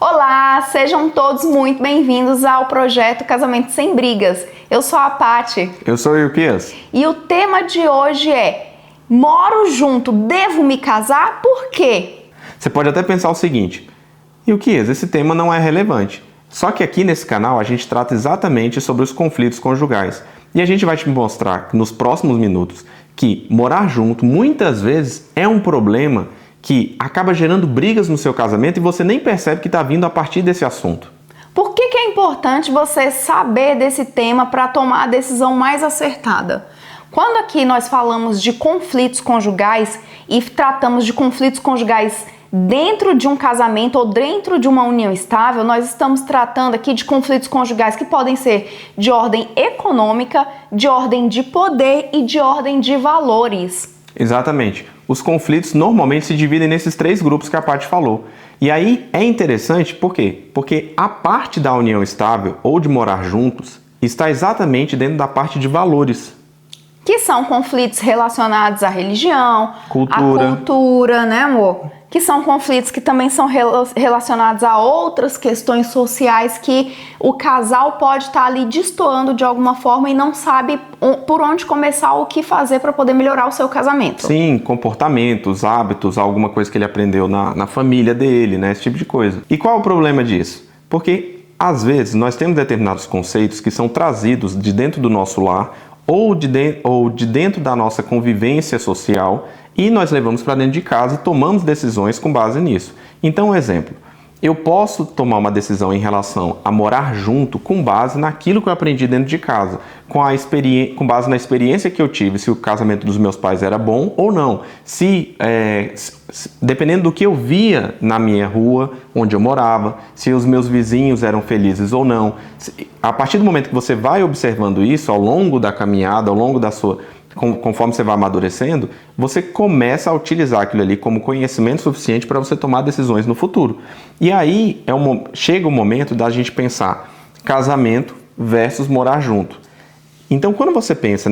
Olá, sejam todos muito bem-vindos ao projeto Casamento Sem Brigas. Eu sou a Paty. Eu sou o Ilquias. E o tema de hoje é: moro junto, devo me casar? Por quê? Você pode até pensar o seguinte: Ilquias, esse tema não é relevante. Só que aqui nesse canal a gente trata exatamente sobre os conflitos conjugais. E a gente vai te mostrar nos próximos minutos que morar junto muitas vezes é um problema que acaba gerando brigas no seu casamento e você nem percebe que está vindo a partir desse assunto. Por que é importante você saber desse tema para tomar a decisão mais acertada? Quando aqui nós falamos de conflitos conjugais e tratamos de conflitos conjugais dentro de um casamento ou dentro de uma união estável, nós estamos tratando aqui de conflitos conjugais que podem ser de ordem econômica, de ordem de poder e de ordem de valores. Exatamente. Os conflitos normalmente se dividem nesses três grupos que a Paty falou. E aí é interessante, por quê? Porque a parte da união estável ou de morar juntos está exatamente dentro da parte de valores. Que são conflitos relacionados à religião, à cultura, né, amor? Que são conflitos que também são relacionados a outras questões sociais que o casal pode estar ali destoando de alguma forma e não sabe por onde começar ou o que fazer para poder melhorar o seu casamento. Sim, comportamentos, hábitos, alguma coisa que ele aprendeu na família dele, né? Esse tipo de coisa. E qual é o problema disso? Porque às vezes nós temos determinados conceitos que são trazidos de dentro do nosso lar ou de dentro da nossa convivência social e nós levamos para dentro de casa e tomamos decisões com base nisso. Então, um exemplo, eu posso tomar uma decisão em relação a morar junto com base naquilo que eu aprendi dentro de casa, com base na experiência que eu tive, se o casamento dos meus pais era bom ou não, dependendo do que eu via na minha rua, onde eu morava, se os meus vizinhos eram felizes ou não. A partir do momento que você vai observando isso ao longo da caminhada, ao longo da sua... Conforme você vai amadurecendo, você começa a utilizar aquilo ali como conhecimento suficiente para você tomar decisões no futuro. E aí chega o momento da gente pensar casamento versus morar junto. Então, quando você pensa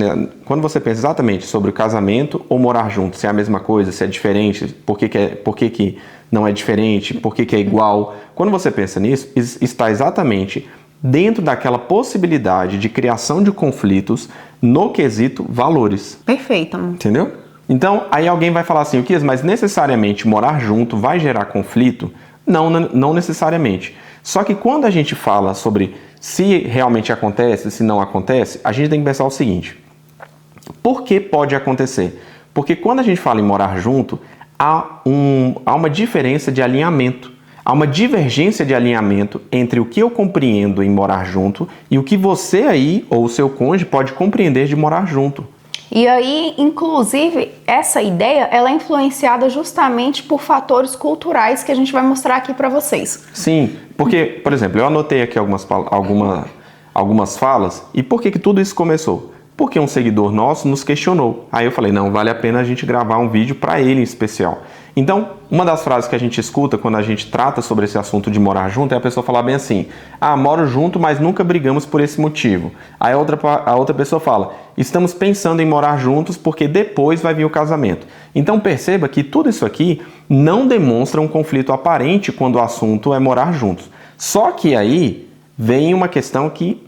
exatamente sobre o casamento ou morar junto, se é a mesma coisa, se é diferente, por que não é diferente, por que é igual, quando você pensa nisso, está exatamente dentro daquela possibilidade de criação de conflitos no quesito valores. Perfeito. Entendeu? Então, aí alguém vai falar assim, Ilquias, mas necessariamente morar junto vai gerar conflito? Não necessariamente. Só que quando a gente fala sobre se realmente acontece, se não acontece, a gente tem que pensar o seguinte: por que pode acontecer? Porque quando a gente fala em morar junto, há uma diferença de alinhamento. Há uma divergência de alinhamento entre o que eu compreendo em morar junto e o que você aí, ou o seu cônjuge, pode compreender de morar junto. E aí, inclusive, essa ideia ela é influenciada justamente por fatores culturais que a gente vai mostrar aqui para vocês. Sim, porque, por exemplo, eu anotei aqui algumas falas. E por que tudo isso começou? Porque um seguidor nosso nos questionou. Aí eu falei, não, vale a pena a gente gravar um vídeo para ele em especial. Então, uma das frases que a gente escuta quando a gente trata sobre esse assunto de morar junto é a pessoa falar bem assim: moro junto, mas nunca brigamos por esse motivo. Aí a outra pessoa fala: estamos pensando em morar juntos porque depois vai vir o casamento. Então perceba que tudo isso aqui não demonstra um conflito aparente quando o assunto é morar juntos. Só que aí vem uma questão que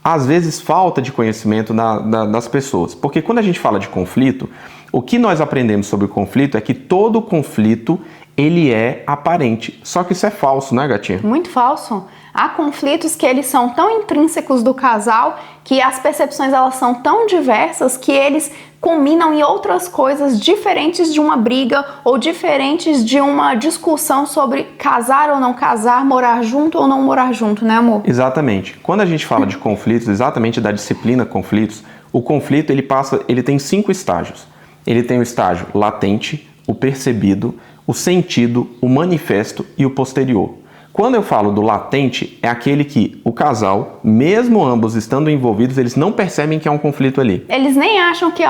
às vezes falta de conhecimento das pessoas. Porque quando a gente fala de conflito, o que nós aprendemos sobre o conflito é que todo conflito ele é aparente. Só que isso é falso, né, gatinha? Muito falso. Há conflitos que eles são tão intrínsecos do casal que as percepções elas são tão diversas que eles combinam em outras coisas diferentes de uma briga ou diferentes de uma discussão sobre casar ou não casar, morar junto ou não morar junto, né, amor? Exatamente. Quando a gente fala de conflitos, exatamente da disciplina conflitos, o conflito ele tem 5 estágios. Ele tem o estágio latente, o percebido, o sentido, o manifesto e o posterior. Quando eu falo do latente, é aquele que o casal, mesmo ambos estando envolvidos, eles não percebem que há um conflito ali. Eles nem acham que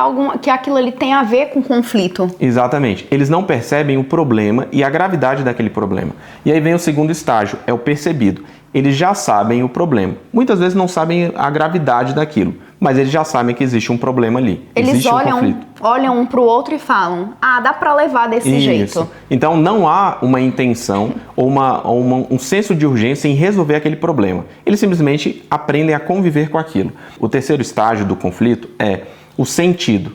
aquilo ali tem a ver com conflito. Exatamente. Eles não percebem o problema e a gravidade daquele problema. E aí vem o segundo estágio, é o percebido. Eles já sabem o problema. Muitas vezes não sabem a gravidade daquilo, mas eles já sabem que existe um problema ali. Eles existe um conflito. olham um para o outro e falam, dá para levar desse jeito. Então não há uma intenção ou um senso de urgência em resolver aquele problema. Eles simplesmente aprendem a conviver com aquilo. O terceiro estágio do conflito é o sentido.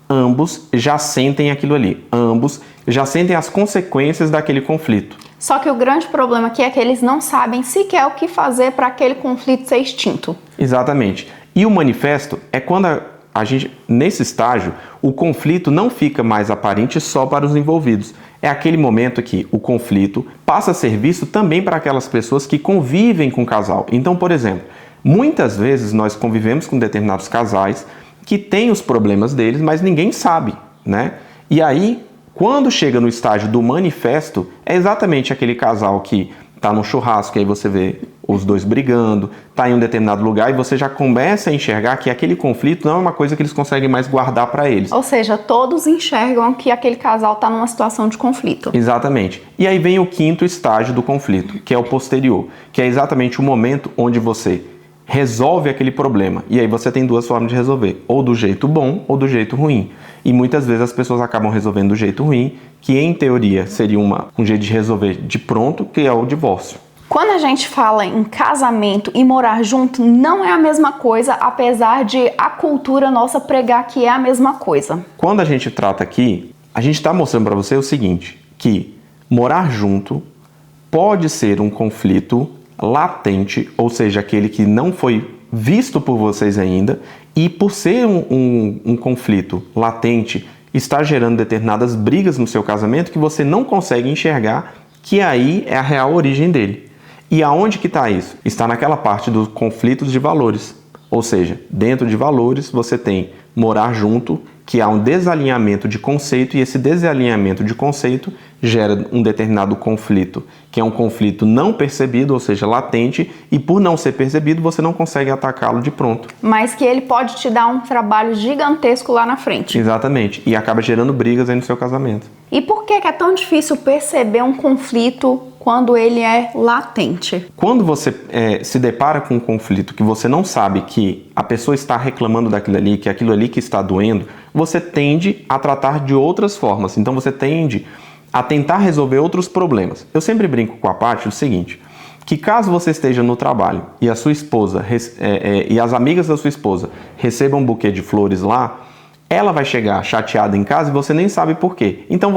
Ambos já sentem aquilo ali. Ambos já sentem as consequências daquele conflito. Só que o grande problema aqui é que eles não sabem sequer o que fazer para aquele conflito ser extinto. Exatamente. E o manifesto é quando a gente, nesse estágio, o conflito não fica mais aparente só para os envolvidos. É aquele momento que o conflito passa a ser visto também para aquelas pessoas que convivem com o casal. Então, por exemplo, muitas vezes nós convivemos com determinados casais que têm os problemas deles, mas ninguém sabe, né? E aí, quando chega no estágio do manifesto, é exatamente aquele casal que está num churrasco e aí você vê os dois brigando, está em um determinado lugar e você já começa a enxergar que aquele conflito não é uma coisa que eles conseguem mais guardar para eles. Ou seja, todos enxergam que aquele casal está numa situação de conflito. Exatamente. E aí vem o quinto estágio do conflito, que é o posterior, que é exatamente o momento onde você resolve aquele problema. E aí você tem duas formas de resolver, ou do jeito bom ou do jeito ruim. E muitas vezes as pessoas acabam resolvendo do jeito ruim, que em teoria seria um jeito de resolver de pronto, que é o divórcio. Quando a gente fala em casamento e morar junto, não é a mesma coisa, apesar de a cultura nossa pregar que é a mesma coisa. Quando a gente trata aqui, a gente está mostrando para você o seguinte, que morar junto pode ser um conflito latente, ou seja, aquele que não foi visto por vocês ainda, e por ser um conflito latente, está gerando determinadas brigas no seu casamento que você não consegue enxergar, que aí é a real origem dele. E aonde que está isso? Está naquela parte dos conflitos de valores. Ou seja, dentro de valores você tem morar junto, que há um desalinhamento de conceito, e esse desalinhamento de conceito gera um determinado conflito, que é um conflito não percebido, ou seja, latente, e por não ser percebido você não consegue atacá-lo de pronto. Mas que ele pode te dar um trabalho gigantesco lá na frente. Exatamente, e acaba gerando brigas aí no seu casamento. E por que é tão difícil perceber um conflito quando ele é latente? Quando você se depara com um conflito que você não sabe que a pessoa está reclamando daquilo ali, que é aquilo ali que está doendo, você tende a tratar de outras formas. Então você tende a tentar resolver outros problemas. Eu sempre brinco com a Paty o seguinte, que caso você esteja no trabalho e a sua esposa e as amigas da sua esposa recebam um buquê de flores lá, ela vai chegar chateada em casa e você nem sabe por quê. Então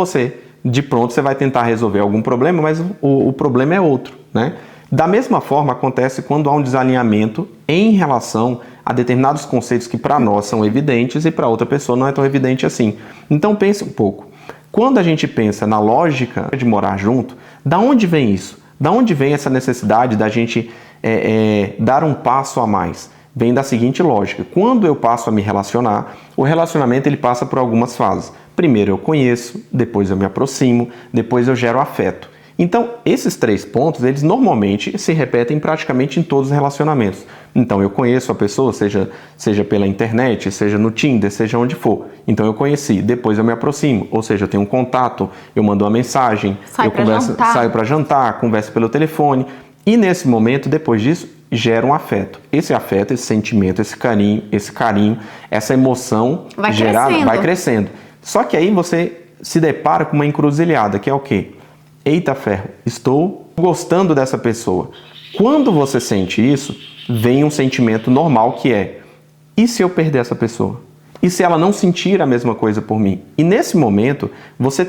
de pronto, você vai tentar resolver algum problema, mas o problema é outro, né? Da mesma forma, acontece quando há um desalinhamento em relação a determinados conceitos que para nós são evidentes e para outra pessoa não é tão evidente assim. Então pense um pouco. Quando a gente pensa na lógica de morar junto, da onde vem isso? Da onde vem essa necessidade da gente dar um passo a mais? Vem da seguinte lógica. Quando eu passo a me relacionar, o relacionamento ele passa por algumas fases. Primeiro eu conheço, depois eu me aproximo, depois eu gero afeto. Então, esses 3 pontos, eles normalmente se repetem praticamente em todos os relacionamentos. Então, eu conheço a pessoa, seja pela internet, seja no Tinder, seja onde for. Então, eu conheci, depois eu me aproximo, ou seja, eu tenho um contato, eu mando uma mensagem, saio para jantar, converso pelo telefone. E nesse momento, depois disso, gera um afeto. Esse afeto, esse sentimento, esse carinho, essa emoção gerada vai crescendo. Só que aí você se depara com uma encruzilhada, que é o quê? Eita ferro, estou gostando dessa pessoa. Quando você sente isso, vem um sentimento normal que é: e se eu perder essa pessoa? E se ela não sentir a mesma coisa por mim? E nesse momento, você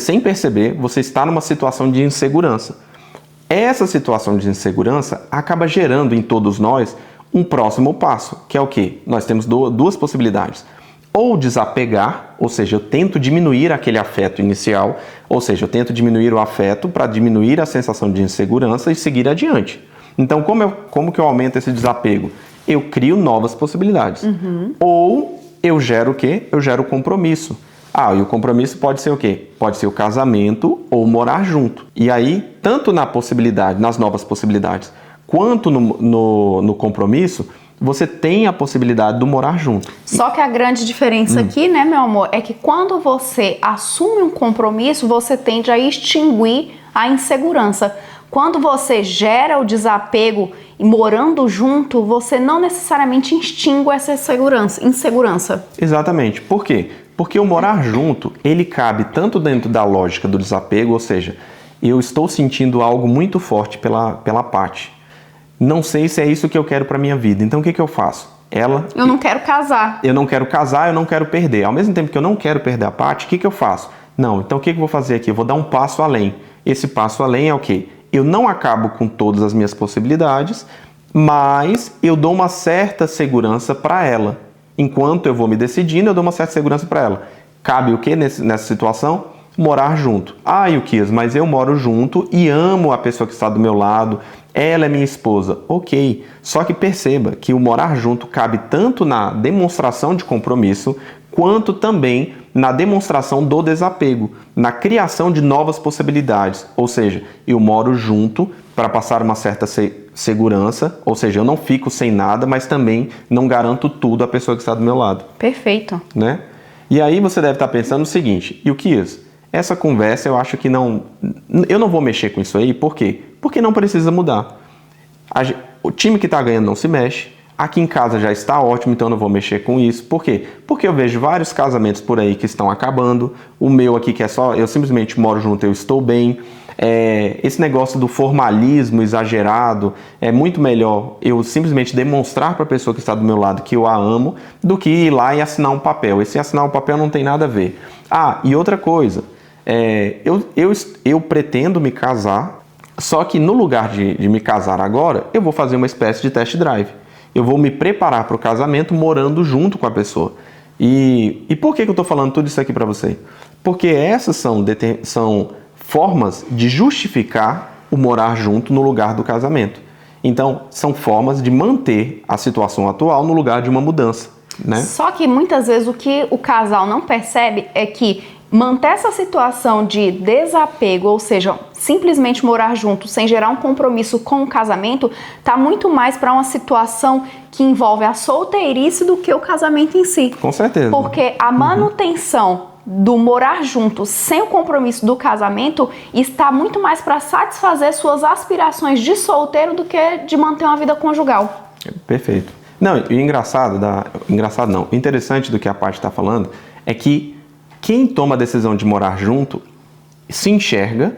sem perceber, você está numa situação de insegurança. Essa situação de insegurança acaba gerando em todos nós um próximo passo, que é o quê? Nós temos duas possibilidades. Ou desapegar, ou seja, eu tento diminuir aquele afeto inicial, ou seja, eu tento diminuir o afeto para diminuir a sensação de insegurança e seguir adiante. Então, como que eu aumento esse desapego? Eu crio novas possibilidades. Ou eu gero o quê? Eu gero compromisso. E o compromisso pode ser o quê? Pode ser o casamento ou morar junto. E aí, tanto nas novas possibilidades, quanto no compromisso, você tem a possibilidade de morar junto. Só que a grande diferença aqui, né, meu amor, é que quando você assume um compromisso, você tende a extinguir a insegurança. Quando você gera o desapego e morando junto, você não necessariamente extingue essa insegurança. Exatamente. Por quê? Porque o morar junto, ele cabe tanto dentro da lógica do desapego, ou seja, eu estou sentindo algo muito forte pela Paty. Não sei se é isso que eu quero para minha vida. Então o que eu faço? Eu não quero casar. Eu não quero casar, eu não quero perder. Ao mesmo tempo que eu não quero perder a Paty, o que eu faço? Não, então o que eu vou fazer aqui? Eu vou dar um passo além. Esse passo além é o quê? Eu não acabo com todas as minhas possibilidades, mas eu dou uma certa segurança para ela. Enquanto eu vou me decidindo, eu dou uma certa segurança para ela. Cabe o que nessa situação? Morar junto. Ah, Yukias, mas eu moro junto e amo a pessoa que está do meu lado, ela é minha esposa. Ok, só que perceba que o morar junto cabe tanto na demonstração de compromisso, quanto também na demonstração do desapego, na criação de novas possibilidades. Ou seja, eu moro junto para passar uma certa segurança, ou seja, eu não fico sem nada, mas também não garanto tudo à pessoa que está do meu lado. Perfeito. Né? E aí você deve estar pensando o seguinte, Yukias, essa conversa eu acho que eu não vou mexer com isso aí, por quê? Porque não precisa mudar. O time que está ganhando não se mexe, aqui em casa já está ótimo, então eu não vou mexer com isso. Por quê? Porque eu vejo vários casamentos por aí que estão acabando, o meu aqui que é só, eu simplesmente moro junto, eu estou bem. Esse negócio do formalismo exagerado, é muito melhor eu simplesmente demonstrar para a pessoa que está do meu lado que eu a amo, do que ir lá e assinar um papel. Esse assinar um papel não tem nada a ver. Ah, e outra coisa, eu pretendo me casar, só que no lugar de me casar agora, eu vou fazer uma espécie de test drive. Eu vou me preparar para o casamento morando junto com a pessoa. E por que eu estou falando tudo isso aqui para você? Porque essas são formas de justificar o morar junto no lugar do casamento. Então, são formas de manter a situação atual no lugar de uma mudança, né? Só que muitas vezes o que o casal não percebe é que manter essa situação de desapego, ou seja, simplesmente morar junto sem gerar um compromisso com o casamento, tá muito mais para uma situação que envolve a solteirice do que o casamento em si. Com certeza. Porque a manutenção do morar junto sem o compromisso do casamento está muito mais para satisfazer suas aspirações de solteiro do que de manter uma vida conjugal. Perfeito. Não, e o interessante do que a Paty está falando é que quem toma a decisão de morar junto se enxerga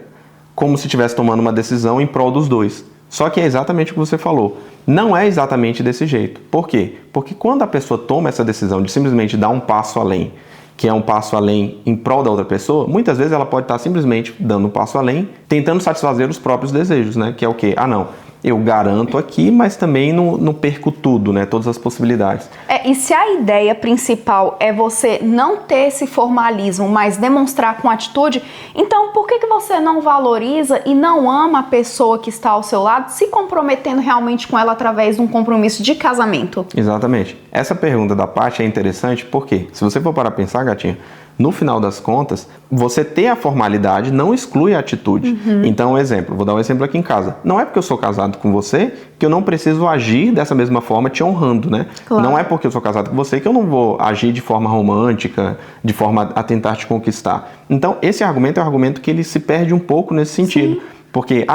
como se estivesse tomando uma decisão em prol dos dois. Só que é exatamente o que você falou. Não é exatamente desse jeito. Por quê? Porque quando a pessoa toma essa decisão de simplesmente dar um passo além, que é um passo além em prol da outra pessoa, muitas vezes ela pode estar simplesmente dando um passo além, tentando satisfazer os próprios desejos, né? Que é o quê? Ah, não, eu garanto aqui, mas também não perco tudo, né? Todas as possibilidades. E se a ideia principal é você não ter esse formalismo, mas demonstrar com atitude, então por que você não valoriza e não ama a pessoa que está ao seu lado, se comprometendo realmente com ela através de um compromisso de casamento? Exatamente. Essa pergunta da Paty é interessante porque, se você for para pensar, gatinha, no final das contas, você ter a formalidade não exclui a atitude. Então, vou dar um exemplo aqui em casa. Não é porque eu sou casado com você que eu não preciso agir dessa mesma forma te honrando, né? Claro. Não é porque eu sou casado com você que eu não vou agir de forma romântica, de forma a tentar te conquistar. Então, esse argumento é um argumento que ele se perde um pouco nesse sentido. Sim. Porque,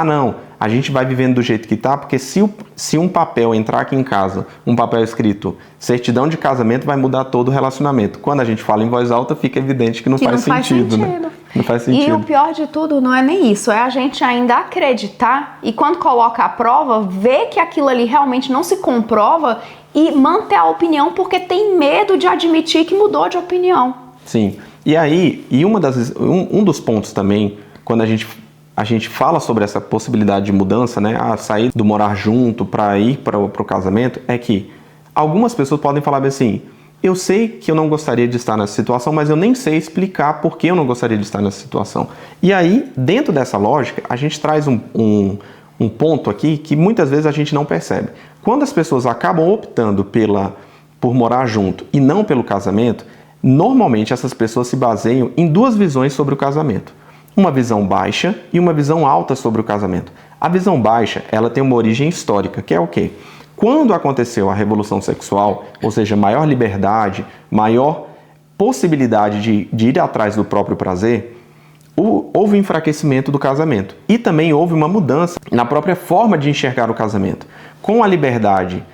a gente vai vivendo do jeito que tá, porque se um papel entrar aqui em casa, um papel escrito, certidão de casamento, vai mudar todo o relacionamento. Quando a gente fala em voz alta, fica evidente que não faz sentido, né? Não faz sentido. E o pior de tudo não é nem isso, é a gente ainda acreditar e quando coloca a prova, ver que aquilo ali realmente não se comprova e manter a opinião porque tem medo de admitir que mudou de opinião. Sim. E aí, um dos pontos também, quando a gente fala sobre essa possibilidade de mudança, né, a sair do morar junto para ir para o casamento, é que algumas pessoas podem falar assim, eu sei que eu não gostaria de estar nessa situação, mas eu nem sei explicar por que eu não gostaria de estar nessa situação. E aí, dentro dessa lógica, a gente traz um ponto aqui que muitas vezes a gente não percebe. Quando as pessoas acabam optando por morar junto e não pelo casamento, normalmente essas pessoas se baseiam em duas visões sobre o casamento. Uma visão baixa e uma visão alta sobre o casamento. A visão baixa, ela tem uma origem histórica, que é o quê? Quando aconteceu a revolução sexual, ou seja, maior liberdade, maior possibilidade de ir atrás do próprio prazer, houve um enfraquecimento do casamento. E também houve uma mudança na própria forma de enxergar o casamento. Com a liberdade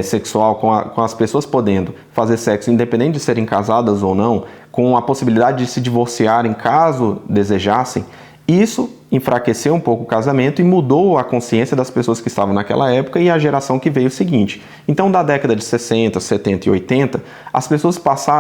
sexual, com as pessoas podendo fazer sexo independente de serem casadas ou não, com a possibilidade de se divorciarem caso desejassem, isso enfraqueceu um pouco o casamento e mudou a consciência das pessoas que estavam naquela época e a geração que veio seguinte. Então, da década de 60, 70 e 80,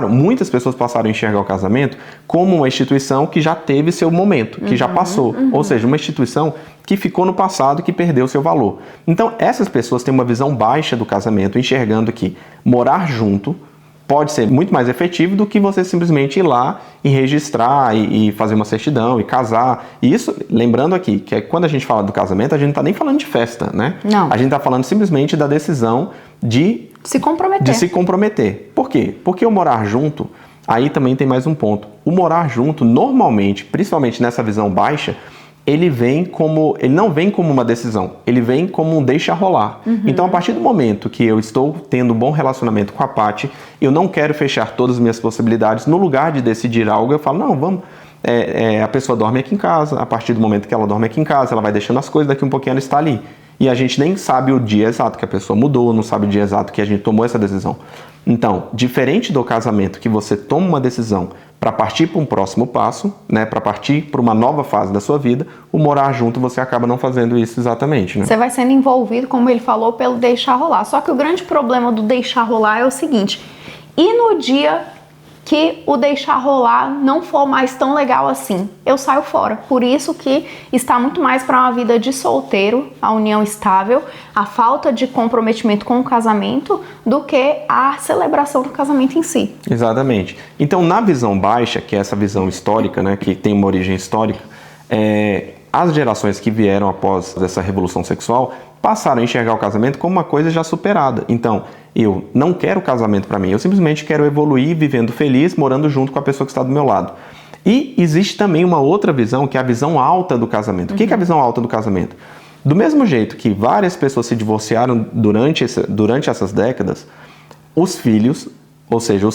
muitas pessoas passaram a enxergar o casamento como uma instituição que já teve seu momento, que já passou. Ou seja, uma instituição que ficou no passado e que perdeu seu valor. Então, essas pessoas têm uma visão baixa do casamento, enxergando que morar junto pode ser muito mais efetivo do que você simplesmente ir lá e registrar e fazer uma certidão e casar. E isso, lembrando aqui, que quando a gente fala do casamento, a gente não está nem falando de festa, né? Não. A gente está falando simplesmente da decisão de se comprometer. Por quê? Porque o morar junto, aí também tem mais um ponto. O morar junto, normalmente, principalmente nessa visão baixa, ele não vem como uma decisão, ele vem como um deixa rolar. Então, a partir do momento que eu estou tendo um bom relacionamento com a Paty, eu não quero fechar todas as minhas possibilidades. No lugar de decidir algo, eu falo, não, vamos... a pessoa dorme aqui em casa, a partir do momento que ela dorme aqui em casa, ela vai deixando as coisas, daqui um pouquinho ela está ali. E a gente nem sabe o dia exato que a pessoa mudou, não sabe o dia exato que a gente tomou essa decisão. Então, diferente do casamento, que você toma uma decisão para partir para um próximo passo, né, para partir para uma nova fase da sua vida, o morar junto você acaba não fazendo isso exatamente, né? Você vai sendo envolvido, como ele falou, pelo deixar rolar. Só que o grande problema do deixar rolar é o seguinte: e no dia que o deixar rolar não for mais tão legal assim, eu saio fora. Por isso que está muito mais para uma vida de solteiro, a união estável, a falta de comprometimento com o casamento, do que a celebração do casamento em si. Exatamente. Então, na visão baixa, que é essa visão histórica, né, que tem uma origem histórica, as gerações que vieram após essa revolução sexual passaram a enxergar o casamento como uma coisa já superada. Então, eu não quero casamento para mim, eu simplesmente quero evoluir vivendo feliz, morando junto com a pessoa que está do meu lado. E existe também uma outra visão, que é a visão alta do casamento. O que é a visão alta do casamento? Do mesmo jeito que várias pessoas se divorciaram durante essas décadas, os filhos, ou seja,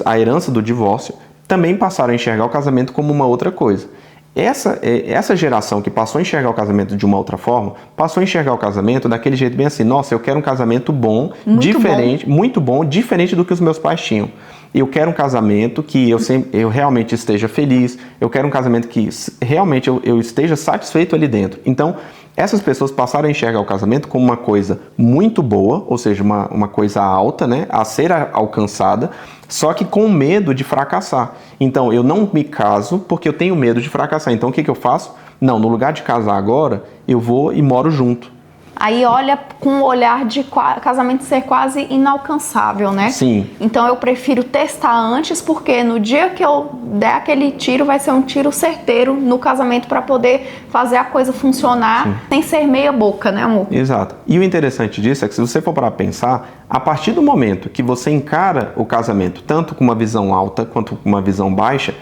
a herança do divórcio, também passaram a enxergar o casamento como uma outra coisa. Essa geração que passou a enxergar o casamento de uma outra forma, passou a enxergar o casamento daquele jeito bem assim, nossa, eu quero um casamento bom, muito bom, diferente do que os meus pais tinham. Eu quero um casamento que eu realmente esteja feliz, eu quero um casamento que realmente eu esteja satisfeito ali dentro. Então, essas pessoas passaram a enxergar o casamento como uma coisa muito boa, ou seja, uma coisa alta, né, a ser alcançada, só que com medo de fracassar. Então, eu não me caso porque eu tenho medo de fracassar. Então, o que eu faço? Não, no lugar de casar agora, eu vou e moro junto. Aí olha com o olhar de casamento ser quase inalcançável, né? Sim. Então eu prefiro testar antes, porque no dia que eu der aquele tiro, vai ser um tiro certeiro no casamento para poder fazer a coisa funcionar sem ser meia boca, né, amor? Exato. E o interessante disso é que se você for para pensar, a partir do momento que você encara o casamento tanto com uma visão alta quanto com uma visão baixa,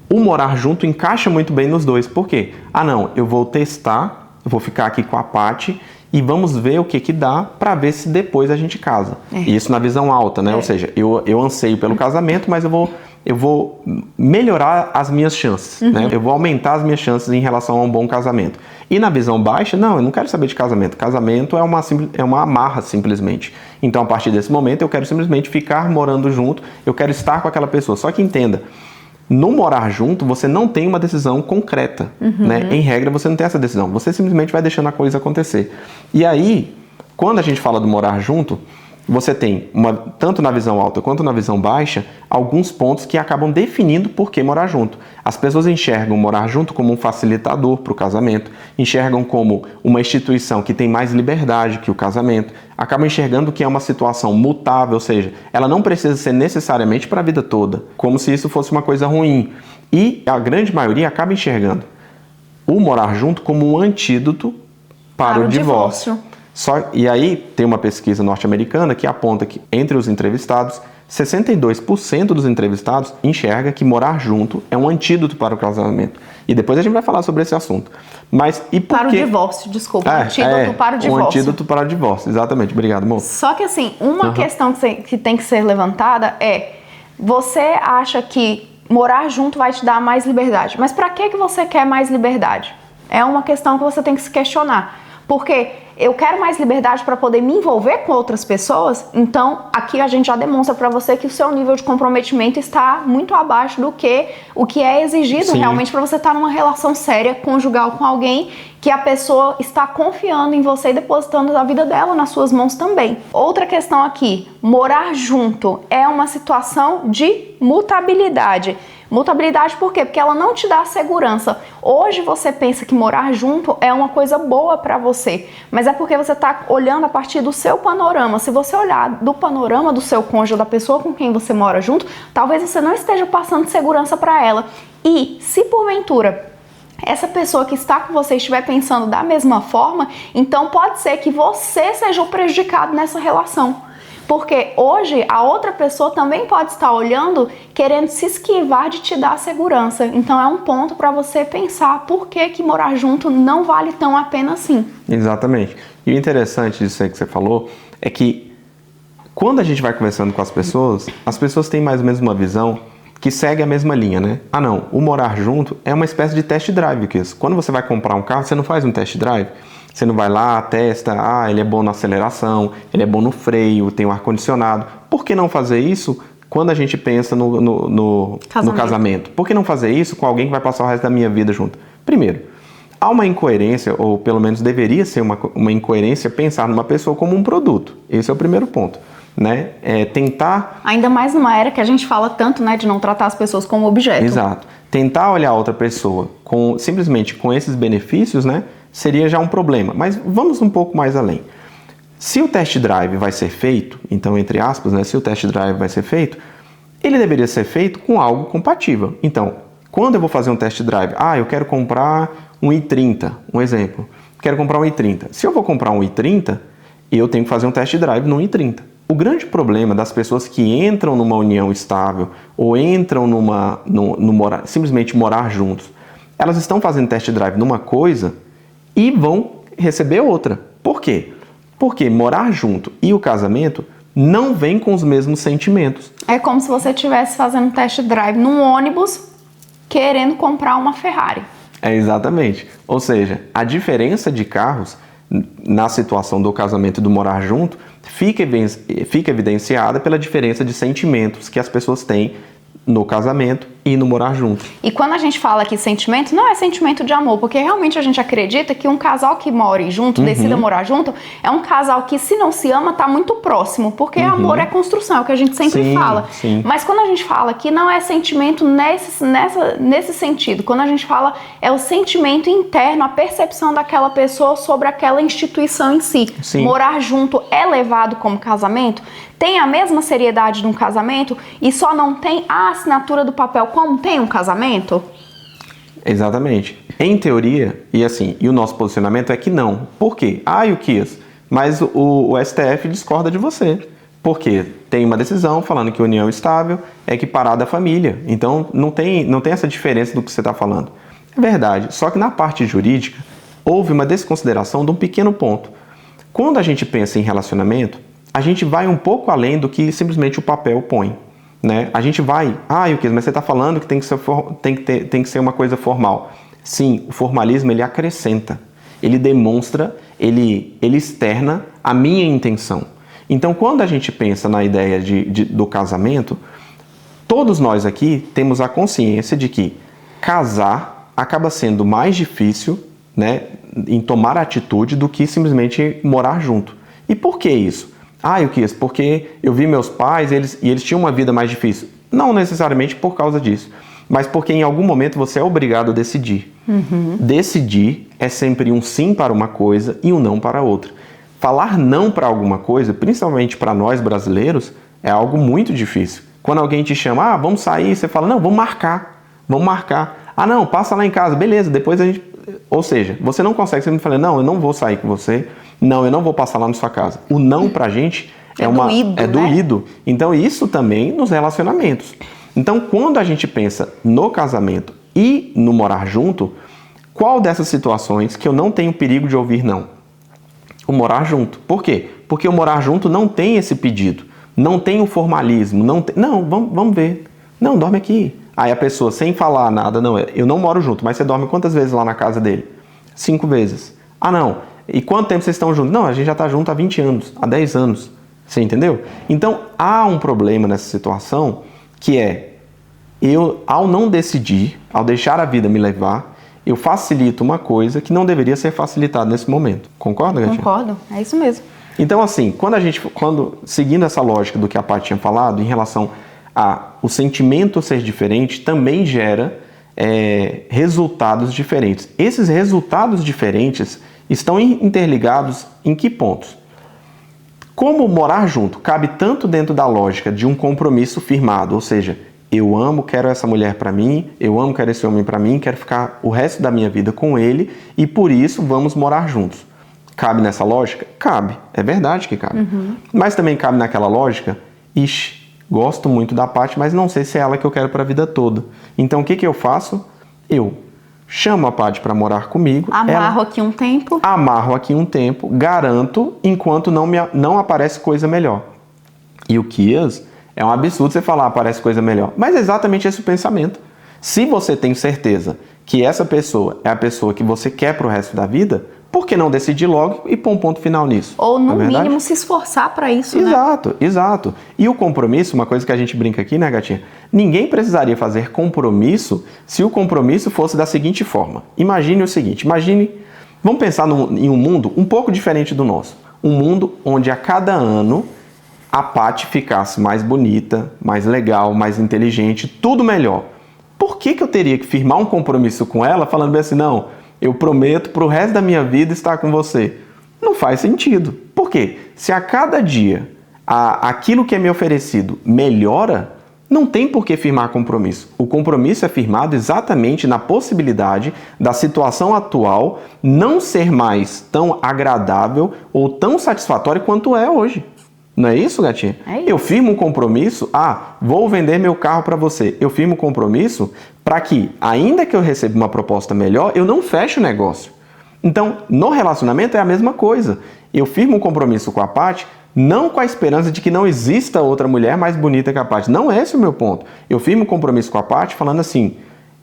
o morar junto encaixa muito bem nos dois. Por quê? Ah, não, eu vou testar, eu vou ficar aqui com a Paty e vamos ver o que dá para ver se depois a gente casa. Isso na visão alta, né? Ou seja, eu anseio pelo casamento, mas eu vou melhorar as minhas chances, né? Eu vou aumentar as minhas chances em relação a um bom casamento. E na visão baixa, não, eu não quero saber de casamento. Casamento é uma amarra, simplesmente. Então, a partir desse momento, eu quero simplesmente ficar morando junto, eu quero estar com aquela pessoa. Só que entenda, no morar junto, você não tem uma decisão concreta, né? Em regra, você não tem essa decisão. Você simplesmente vai deixando a coisa acontecer. E aí, quando a gente fala do morar junto, você tem, tanto na visão alta quanto na visão baixa, alguns pontos que acabam definindo por que morar junto. As pessoas enxergam morar junto como um facilitador para o casamento, enxergam como uma instituição que tem mais liberdade que o casamento, acabam enxergando que é uma situação mutável, ou seja, ela não precisa ser necessariamente para a vida toda, como se isso fosse uma coisa ruim. E a grande maioria acaba enxergando o morar junto como um antídoto para o divórcio. E aí tem uma pesquisa norte-americana que aponta que entre os entrevistados, 62% dos entrevistados enxerga que morar junto é um antídoto para o casamento. E depois a gente vai falar sobre esse assunto. Mas e por Para quê? o divórcio, desculpa. Antídoto para o divórcio. Um antídoto para o divórcio, exatamente. Obrigado, moço. Só que assim, uma questão que tem que ser levantada é: você acha que morar junto vai te dar mais liberdade. Mas para que você quer mais liberdade? É uma questão que você tem que se questionar. Porque eu quero mais liberdade para poder me envolver com outras pessoas, então aqui a gente já demonstra para você que o seu nível de comprometimento está muito abaixo do que o que é exigido realmente para você estar numa relação séria, conjugal com alguém que a pessoa está confiando em você e depositando a vida dela nas suas mãos também. Outra questão aqui, morar junto é uma situação de mutabilidade. Mutabilidade por quê? Porque ela não te dá segurança. Hoje você pensa que morar junto é uma coisa boa para você, mas é porque você está olhando a partir do seu panorama. Se você olhar do panorama do seu cônjuge, da pessoa com quem você mora junto, talvez você não esteja passando segurança para ela. E se porventura essa pessoa que está com você estiver pensando da mesma forma, então pode ser que você seja o prejudicado nessa relação. Porque hoje a outra pessoa também pode estar olhando, querendo se esquivar de te dar segurança. Então é um ponto para você pensar por que morar junto não vale tão a pena assim. Exatamente. E o interessante disso aí que você falou é que quando a gente vai conversando com as pessoas têm mais ou menos uma visão que segue a mesma linha, né? Ah não, o morar junto é uma espécie de test drive. Que quando você vai comprar um carro, você não faz um test drive. Você não vai lá, testa, ele é bom na aceleração, ele é bom no freio, tem o ar-condicionado. Por que não fazer isso quando a gente pensa no casamento? Por que não fazer isso com alguém que vai passar o resto da minha vida junto? Primeiro, há uma incoerência, ou pelo menos deveria ser uma incoerência pensar numa pessoa como um produto. Esse é o primeiro ponto. Né? Tentar... Ainda mais numa era que a gente fala tanto, né, de não tratar as pessoas como objeto. Exato. Tentar olhar outra pessoa simplesmente com esses benefícios, né, seria já um problema. Mas vamos um pouco mais além. Se o test drive vai ser feito, então entre aspas, né, se o test drive vai ser feito, ele deveria ser feito com algo compatível. Então, quando eu vou fazer um test drive, eu quero comprar um i30, um exemplo. Quero comprar um i30. Se eu vou comprar um i30, eu tenho que fazer um test drive no i30. O grande problema das pessoas que entram numa união estável ou entram simplesmente morar juntos, elas estão fazendo test drive numa coisa e vão receber outra. Por quê? Porque morar junto e o casamento não vêm com os mesmos sentimentos. É como se você estivesse fazendo um test drive num ônibus querendo comprar uma Ferrari. Exatamente. Ou seja, a diferença de carros na situação do casamento e do morar junto fica evidenciada pela diferença de sentimentos que as pessoas têm no casamento e no morar junto. E quando a gente fala aqui sentimento, não é sentimento de amor, porque realmente a gente acredita que um casal que mora junto, decida morar junto, é um casal que se não se ama, tá muito próximo, porque amor é construção, é o que a gente sempre fala. Sim. Mas quando a gente fala aqui, não é sentimento nesse sentido. Quando a gente fala, é o sentimento interno, a percepção daquela pessoa sobre aquela instituição em si. Sim. Morar junto é levado como casamento? Tem a mesma seriedade de um casamento e só não tem a assinatura do papel como tem um casamento? Exatamente. Em teoria, e o nosso posicionamento é que não. Por quê? Yukias, mas o STF discorda de você. Porque tem uma decisão falando que união estável é equiparada à família. Então não tem essa diferença do que você está falando. É verdade, só que na parte jurídica houve uma desconsideração de um pequeno ponto. Quando a gente pensa em relacionamento, a gente vai um pouco além do que simplesmente o papel põe, né? A gente vai, Yukias, mas você está falando que tem que ser uma coisa formal. Sim, o formalismo ele acrescenta, ele demonstra, ele externa a minha intenção. Então, quando a gente pensa na ideia do casamento, todos nós aqui temos a consciência de que casar acaba sendo mais difícil, né, em tomar atitude do que simplesmente morar junto. E por que isso? Yukias, porque eu vi meus pais e eles tinham uma vida mais difícil. Não necessariamente por causa disso, mas porque em algum momento você é obrigado a decidir. Decidir é sempre um sim para uma coisa e um não para outra. Falar não para alguma coisa, principalmente para nós brasileiros, é algo muito difícil. Quando alguém te chama, vamos sair, você fala, não, vamos marcar. Não, passa lá em casa, beleza, depois a gente... Ou seja, você não consegue, você me fala, não, eu não vou sair com você, não, eu não vou passar lá na sua casa. O não pra gente é doído. Né? Então isso também nos relacionamentos. Então quando a gente pensa no casamento e no morar junto, qual dessas situações que eu não tenho perigo de ouvir não? O morar junto. Por quê? Porque o morar junto não tem esse pedido, não tem o formalismo, não, vamos ver. Não, dorme aqui. Aí a pessoa, sem falar nada, não, eu não moro junto, mas você dorme quantas vezes lá na casa dele? 5 vezes. Ah, não. E quanto tempo vocês estão juntos? Não, a gente já está junto há 20 anos, há 10 anos. Você entendeu? Então, há um problema nessa situação que é, eu, ao não decidir, ao deixar a vida me levar, eu facilito uma coisa que não deveria ser facilitada nesse momento. Concorda, Gatinha? Concordo, é isso mesmo. Então, assim, seguindo essa lógica do que a Paty tinha falado, em relação a o sentimento ser diferente, também gera resultados diferentes. Esses resultados diferentes estão interligados em que pontos? Como morar junto cabe tanto dentro da lógica de um compromisso firmado, ou seja, eu amo, quero essa mulher para mim, eu amo, quero esse homem para mim, quero ficar o resto da minha vida com ele e por isso vamos morar juntos. Cabe nessa lógica? Cabe, é verdade que cabe. Mas também cabe naquela lógica, gosto muito da Paty, mas não sei se é ela que eu quero para a vida toda. Então o que eu faço? Eu chamo a Paty para morar comigo. Amarro aqui um tempo. Amarro aqui um tempo, garanto, enquanto não aparece coisa melhor. E o Kias, é um absurdo você falar aparece coisa melhor. Mas é exatamente esse o pensamento. Se você tem certeza que essa pessoa é a pessoa que você quer para o resto da vida, por que não decidir logo e pôr um ponto final nisso? Ou, no mínimo, se esforçar para isso, exato, né? Exato. E o compromisso, uma coisa que a gente brinca aqui, né, Gatinha? Ninguém precisaria fazer compromisso se o compromisso fosse da seguinte forma. Imagine o seguinte, vamos pensar em um mundo um pouco diferente do nosso. Um mundo onde a cada ano a Paty ficasse mais bonita, mais legal, mais inteligente, tudo melhor. Por que eu teria que firmar um compromisso com ela falando bem assim, não, eu prometo para o resto da minha vida estar com você? Não faz sentido. Por quê? Se a cada dia aquilo que é me oferecido melhora, não tem por que firmar compromisso. O compromisso é firmado exatamente na possibilidade da situação atual não ser mais tão agradável ou tão satisfatória quanto é hoje. Não é isso, Gatinha? É isso. Eu firmo um compromisso, vou vender meu carro para você. Eu firmo um compromisso para que, ainda que eu receba uma proposta melhor, eu não feche o negócio. Então, no relacionamento é a mesma coisa. Eu firmo um compromisso com a Paty, não com a esperança de que não exista outra mulher mais bonita que a Paty. Não é esse o meu ponto. Eu firmo um compromisso com a Paty falando assim,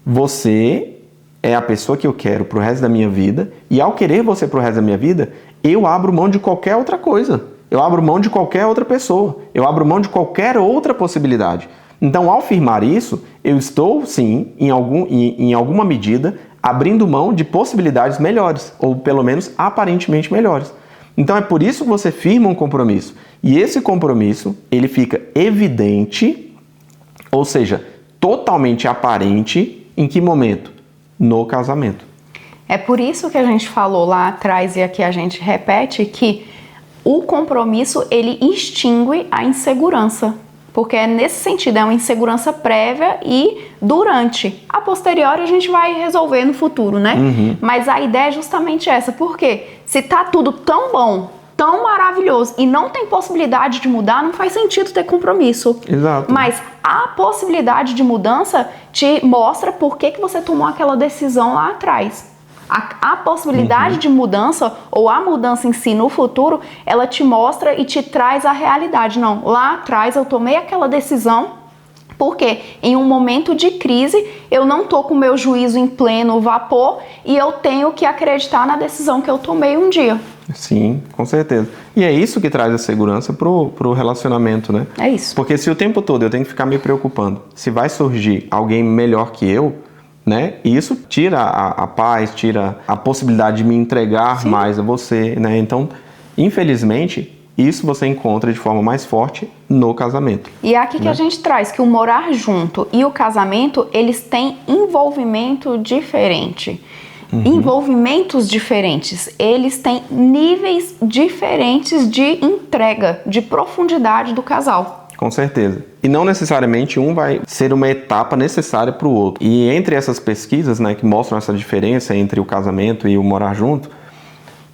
você é a pessoa que eu quero pro resto da minha vida, e ao querer você pro resto da minha vida, eu abro mão de qualquer outra coisa. Eu abro mão de qualquer outra pessoa. Eu abro mão de qualquer outra possibilidade. Então, ao firmar isso, eu estou, sim, em alguma medida, abrindo mão de possibilidades melhores, ou pelo menos aparentemente melhores. Então, é por isso que você firma um compromisso. E esse compromisso, ele fica evidente, ou seja, totalmente aparente, em que momento? No casamento. É por isso que a gente falou lá atrás, e aqui a gente repete, que o compromisso, ele extingue a insegurança. Porque é nesse sentido, é uma insegurança prévia e durante. A posteriori a gente vai resolver no futuro, né? Mas a ideia é justamente essa. Porque se tá tudo tão bom, tão maravilhoso e não tem possibilidade de mudar, não faz sentido ter compromisso. Exato. Mas a possibilidade de mudança te mostra por que você tomou aquela decisão lá atrás. A possibilidade de mudança, ou a mudança em si no futuro, ela te mostra e te traz a realidade. Não, lá atrás eu tomei aquela decisão, porque em um momento de crise eu não tô com o meu juízo em pleno vapor e eu tenho que acreditar na decisão que eu tomei um dia. Sim, com certeza. E é isso que traz a segurança pro relacionamento, né? É isso. Porque se o tempo todo eu tenho que ficar me preocupando se vai surgir alguém melhor que eu, né? E isso tira a paz, tira a possibilidade de me entregar mais a você, né? Então, infelizmente, isso você encontra de forma mais forte no casamento. E é aqui que a gente traz que o morar junto e o casamento, eles têm envolvimento diferente. Envolvimentos diferentes, eles têm níveis diferentes de entrega, de profundidade do casal. Com certeza. E não necessariamente um vai ser uma etapa necessária para o outro. E entre essas pesquisas, né, que mostram essa diferença entre o casamento e o morar junto,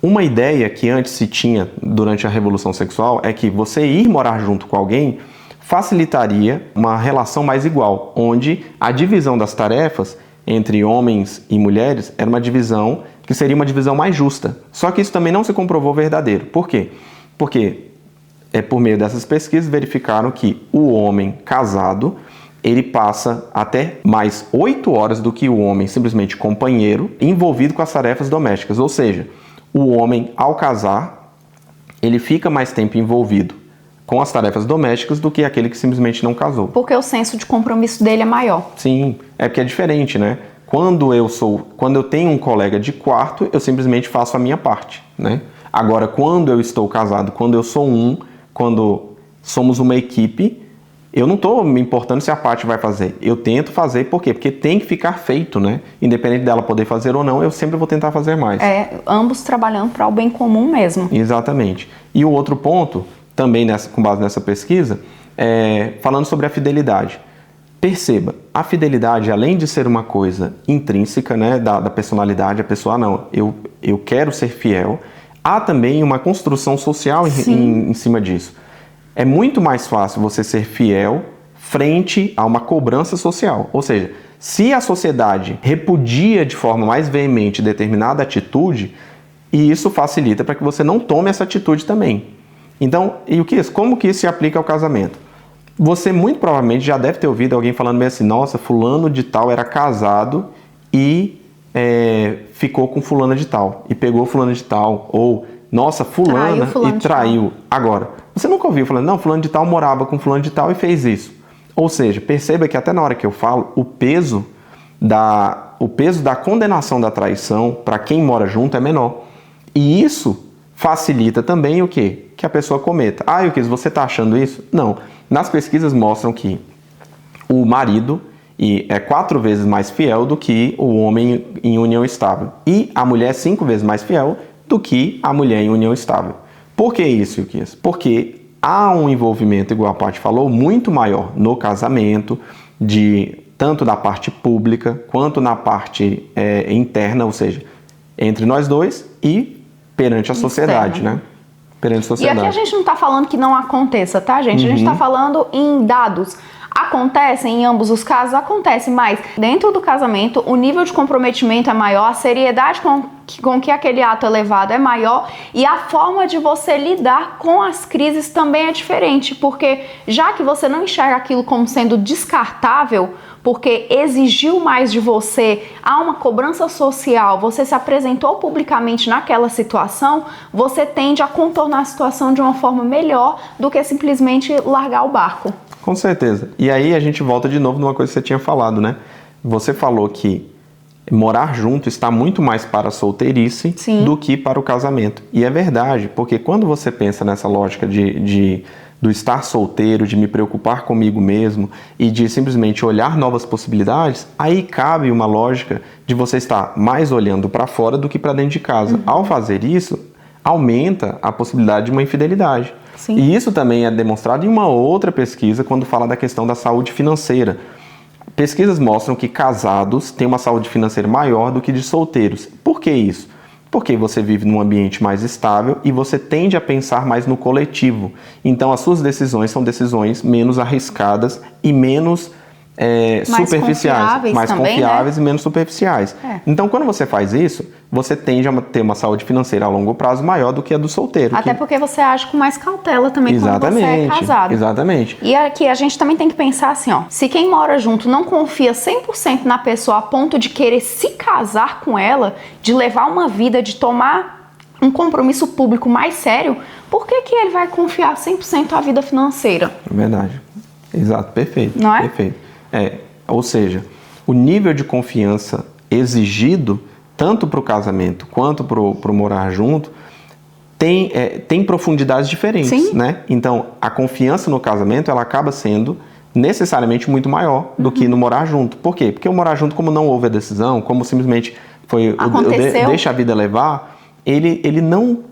uma ideia que antes se tinha durante a Revolução Sexual é que você ir morar junto com alguém facilitaria uma relação mais igual, onde a divisão das tarefas entre homens e mulheres era uma divisão que seria uma divisão mais justa. Só que isso também não se comprovou verdadeiro. Por quê? Porque por meio dessas pesquisas verificaram que o homem casado ele passa até mais 8 horas do que o homem, simplesmente companheiro, envolvido com as tarefas domésticas. Ou seja, o homem, ao casar, ele fica mais tempo envolvido com as tarefas domésticas do que aquele que simplesmente não casou. Porque o senso de compromisso dele é maior. Sim, é porque é diferente, né? Quando eu tenho um colega de quarto, eu simplesmente faço a minha parte, né? Agora, quando eu estou casado, quando eu sou quando somos uma equipe, eu não estou me importando se a parte vai fazer. Eu tento fazer, por quê? Porque tem que ficar feito, né? Independente dela poder fazer ou não, eu sempre vou tentar fazer mais. Ambos trabalhando para o bem comum mesmo. Exatamente. E o outro ponto, também com base nessa pesquisa, falando sobre a fidelidade. Perceba, a fidelidade, além de ser uma coisa intrínseca, né, da personalidade, a pessoa, não, eu quero ser fiel, há também uma construção social em cima disso. É muito mais fácil você ser fiel frente a uma cobrança social. Ou seja, se a sociedade repudia de forma mais veemente determinada atitude, e isso facilita para que você não tome essa atitude também. Então, como que isso se aplica ao casamento? Você muito provavelmente já deve ter ouvido alguém falando bem assim, nossa, fulano de tal era casado e ficou com fulana de tal, e pegou fulana de tal, ou nossa, fulana traiu. Agora, você nunca ouviu falando, não, fulano de tal morava com fulano de tal e fez isso. Ou seja, perceba que até na hora que eu falo, o peso da condenação da traição para quem mora junto é menor. E isso facilita também o quê? Que a pessoa cometa. Você está achando isso? Não. Nas pesquisas mostram que o marido é 4 vezes mais fiel do que o homem em união estável. E a mulher é 5 vezes mais fiel do que a mulher em união estável. Por que isso, Ilquias? Porque há um envolvimento, igual a Paty falou, muito maior no casamento, tanto da parte pública quanto na parte interna, ou seja, entre nós dois e perante a sociedade, né? Perante a sociedade. E aqui a gente não está falando que não aconteça, tá, gente? A gente está falando em dados. Acontecem em ambos os casos, acontece, mas dentro do casamento o nível de comprometimento é maior, a seriedade com que aquele ato é levado é maior e a forma de você lidar com as crises também é diferente, porque já que você não enxerga aquilo como sendo descartável, porque exigiu mais de você, há uma cobrança social, você se apresentou publicamente naquela situação, você tende a contornar a situação de uma forma melhor do que simplesmente largar o barco. Com certeza. E aí a gente volta de novo numa coisa que você tinha falado, né? Você falou que morar junto está muito mais para a solteirice do que para o casamento. E é verdade, porque quando você pensa nessa lógica do estar solteiro, de me preocupar comigo mesmo e de simplesmente olhar novas possibilidades, aí cabe uma lógica de você estar mais olhando para fora do que para dentro de casa. Ao fazer isso, aumenta a possibilidade de uma infidelidade. Sim. E isso também é demonstrado em uma outra pesquisa quando fala da questão da saúde financeira. Pesquisas mostram que casados têm uma saúde financeira maior do que de solteiros. Por que isso? Porque você vive num ambiente mais estável e você tende a pensar mais no coletivo. Então as suas decisões são decisões menos arriscadas e menos superficiais, mais confiáveis, né? E menos superficiais. Então, quando você faz isso, você tende a ter uma saúde financeira a longo prazo maior do que a do solteiro. Até porque você age com mais cautela também quando você é casado. Exatamente. E aqui a gente também tem que pensar assim, ó, se quem mora junto não confia 100% na pessoa a ponto de querer se casar com ela, de levar uma vida, de tomar um compromisso público mais sério, por que ele vai confiar 100% à vida financeira? Verdade. Exato, perfeito. Não é? Perfeito. Ou seja, o nível de confiança exigido tanto para o casamento quanto para o morar junto tem profundidades diferentes. Sim. Né? Então, a confiança no casamento ela acaba sendo necessariamente muito maior do que no morar junto. Por quê? Porque o morar junto, como não houve a decisão, como simplesmente foi deixa a vida levar, ele não...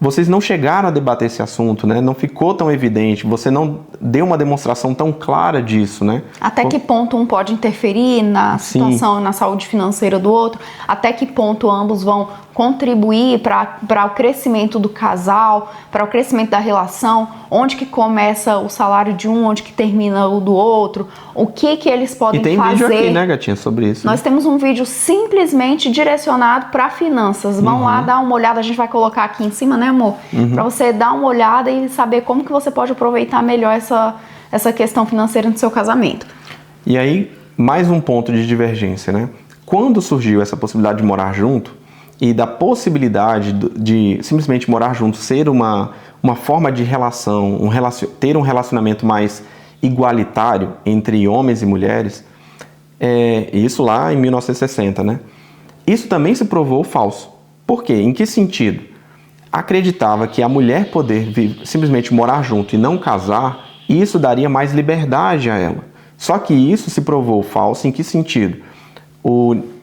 Vocês não chegaram a debater esse assunto, né? Não ficou tão evidente, você não deu uma demonstração tão clara disso, né? Até que ponto um pode interferir na situação, na saúde financeira do outro? Até que ponto ambos vão contribuir para o crescimento do casal, para o crescimento da relação? Onde que começa o salário de um, onde que termina o do outro? O que eles podem fazer? E tem vídeo aqui, né, Gatinha, sobre isso. Nós temos um vídeo simplesmente direcionado para finanças. Vão lá dar uma olhada, a gente vai colocar aqui em cima, né, amor? Para você dar uma olhada e saber como que você pode aproveitar melhor essa questão financeira no seu casamento. E aí, mais um ponto de divergência, né? Quando surgiu essa possibilidade de morar junto e da possibilidade de simplesmente morar junto ser uma forma de relação, ter um relacionamento mais igualitário entre homens e mulheres, isso lá em 1960, né? Isso também se provou falso. Por quê? Em que sentido? Acreditava que a mulher poder simplesmente morar junto e não casar, isso daria mais liberdade a ela. Só que isso se provou falso em que sentido?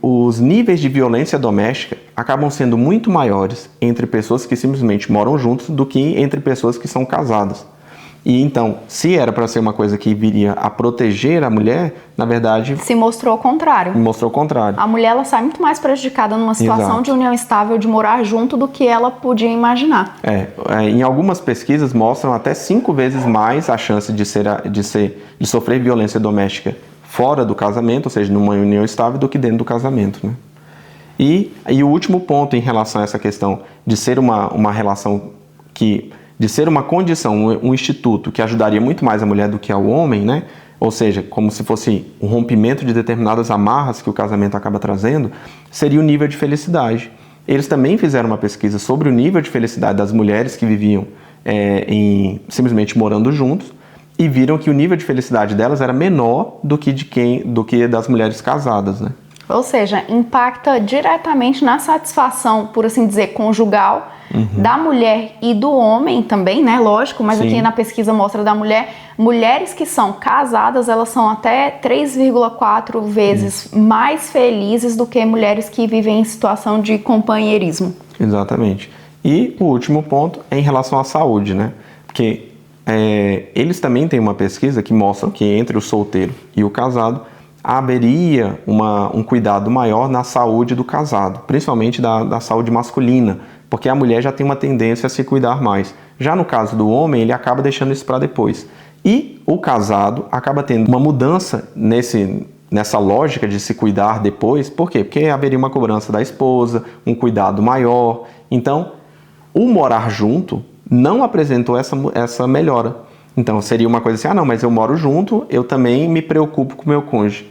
Os níveis de violência doméstica acabam sendo muito maiores entre pessoas que simplesmente moram juntos do que entre pessoas que são casadas. E então, se era para ser uma coisa que viria a proteger a mulher, na verdade... Se mostrou o contrário. Mostrou o contrário. A mulher, ela sai muito mais prejudicada numa situação Exato. de união estável, de morar junto, do que ela podia imaginar. Em algumas pesquisas mostram até 5 vezes mais a chance de sofrer violência doméstica fora do casamento, ou seja, numa união estável, do que dentro do casamento, né? E o último ponto em relação a essa questão de ser uma relação de ser uma condição, um instituto que ajudaria muito mais a mulher do que ao homem, né? Ou seja, como se fosse um rompimento de determinadas amarras que o casamento acaba trazendo, seria o nível de felicidade. Eles também fizeram uma pesquisa sobre o nível de felicidade das mulheres que viviam simplesmente morando juntos e viram que o nível de felicidade delas era menor do que das mulheres casadas, né? Ou seja, impacta diretamente na satisfação, por assim dizer, conjugal, da mulher e do homem também, né? Lógico, mas Sim. Aqui na pesquisa mostra da mulher. Mulheres que são casadas, elas são até 3,4 vezes mais felizes do que mulheres que vivem em situação de companheirismo. Exatamente. E o último ponto é em relação à saúde, né? Porque eles também têm uma pesquisa que mostra que entre o solteiro e o casado haveria um cuidado maior na saúde do casado, principalmente da saúde masculina, porque a mulher já tem uma tendência a se cuidar mais. Já no caso do homem, ele acaba deixando isso para depois. E o casado acaba tendo uma mudança nessa lógica de se cuidar depois. Por quê? Porque haveria uma cobrança da esposa, um cuidado maior. Então, o morar junto não apresentou essa melhora. Então, seria uma coisa assim, não, mas eu moro junto, eu também me preocupo com o meu cônjuge.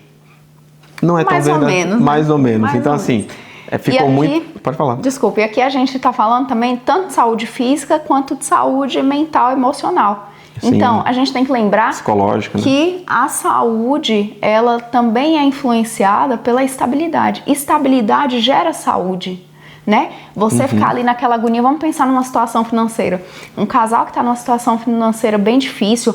Não é tão verdade. Menos, né? Mais ou menos. Mais então, ou assim, menos. ficou aqui, muito... Pode falar. Desculpa, e aqui a gente está falando também tanto de saúde física quanto de saúde mental e emocional. Sim. Então, a gente tem que lembrar Psicológica, né? que a saúde, ela também é influenciada pela estabilidade. Estabilidade gera saúde, né? Você ficar ali naquela agonia, vamos pensar numa situação financeira. Um casal que está numa situação financeira bem difícil,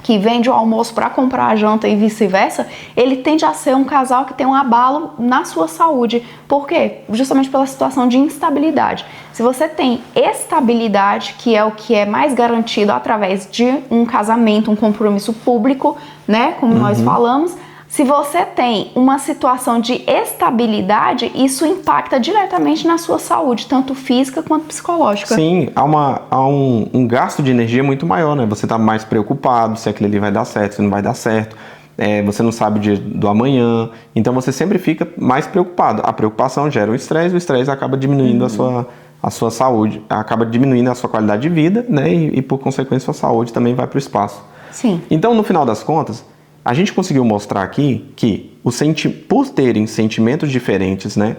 que vende o almoço para comprar a janta e vice-versa, ele tende a ser um casal que tem um abalo na sua saúde. Por quê? Justamente pela situação de instabilidade. Se você tem estabilidade, que é o que é mais garantido através de um casamento, um compromisso público, né, como nós falamos, se você tem uma situação de estabilidade, isso impacta diretamente na sua saúde, tanto física quanto psicológica. Sim, há um gasto de energia muito maior, né? Você está mais preocupado se aquilo ali vai dar certo, se não vai dar certo. Você não sabe do amanhã. Então você sempre fica mais preocupado. A preocupação gera o estresse acaba diminuindo a sua saúde, acaba diminuindo a sua qualidade de vida, né? E por consequência a sua saúde também vai para o espaço. Sim. Então, no final das contas, a gente conseguiu mostrar aqui que, por terem sentimentos diferentes, né,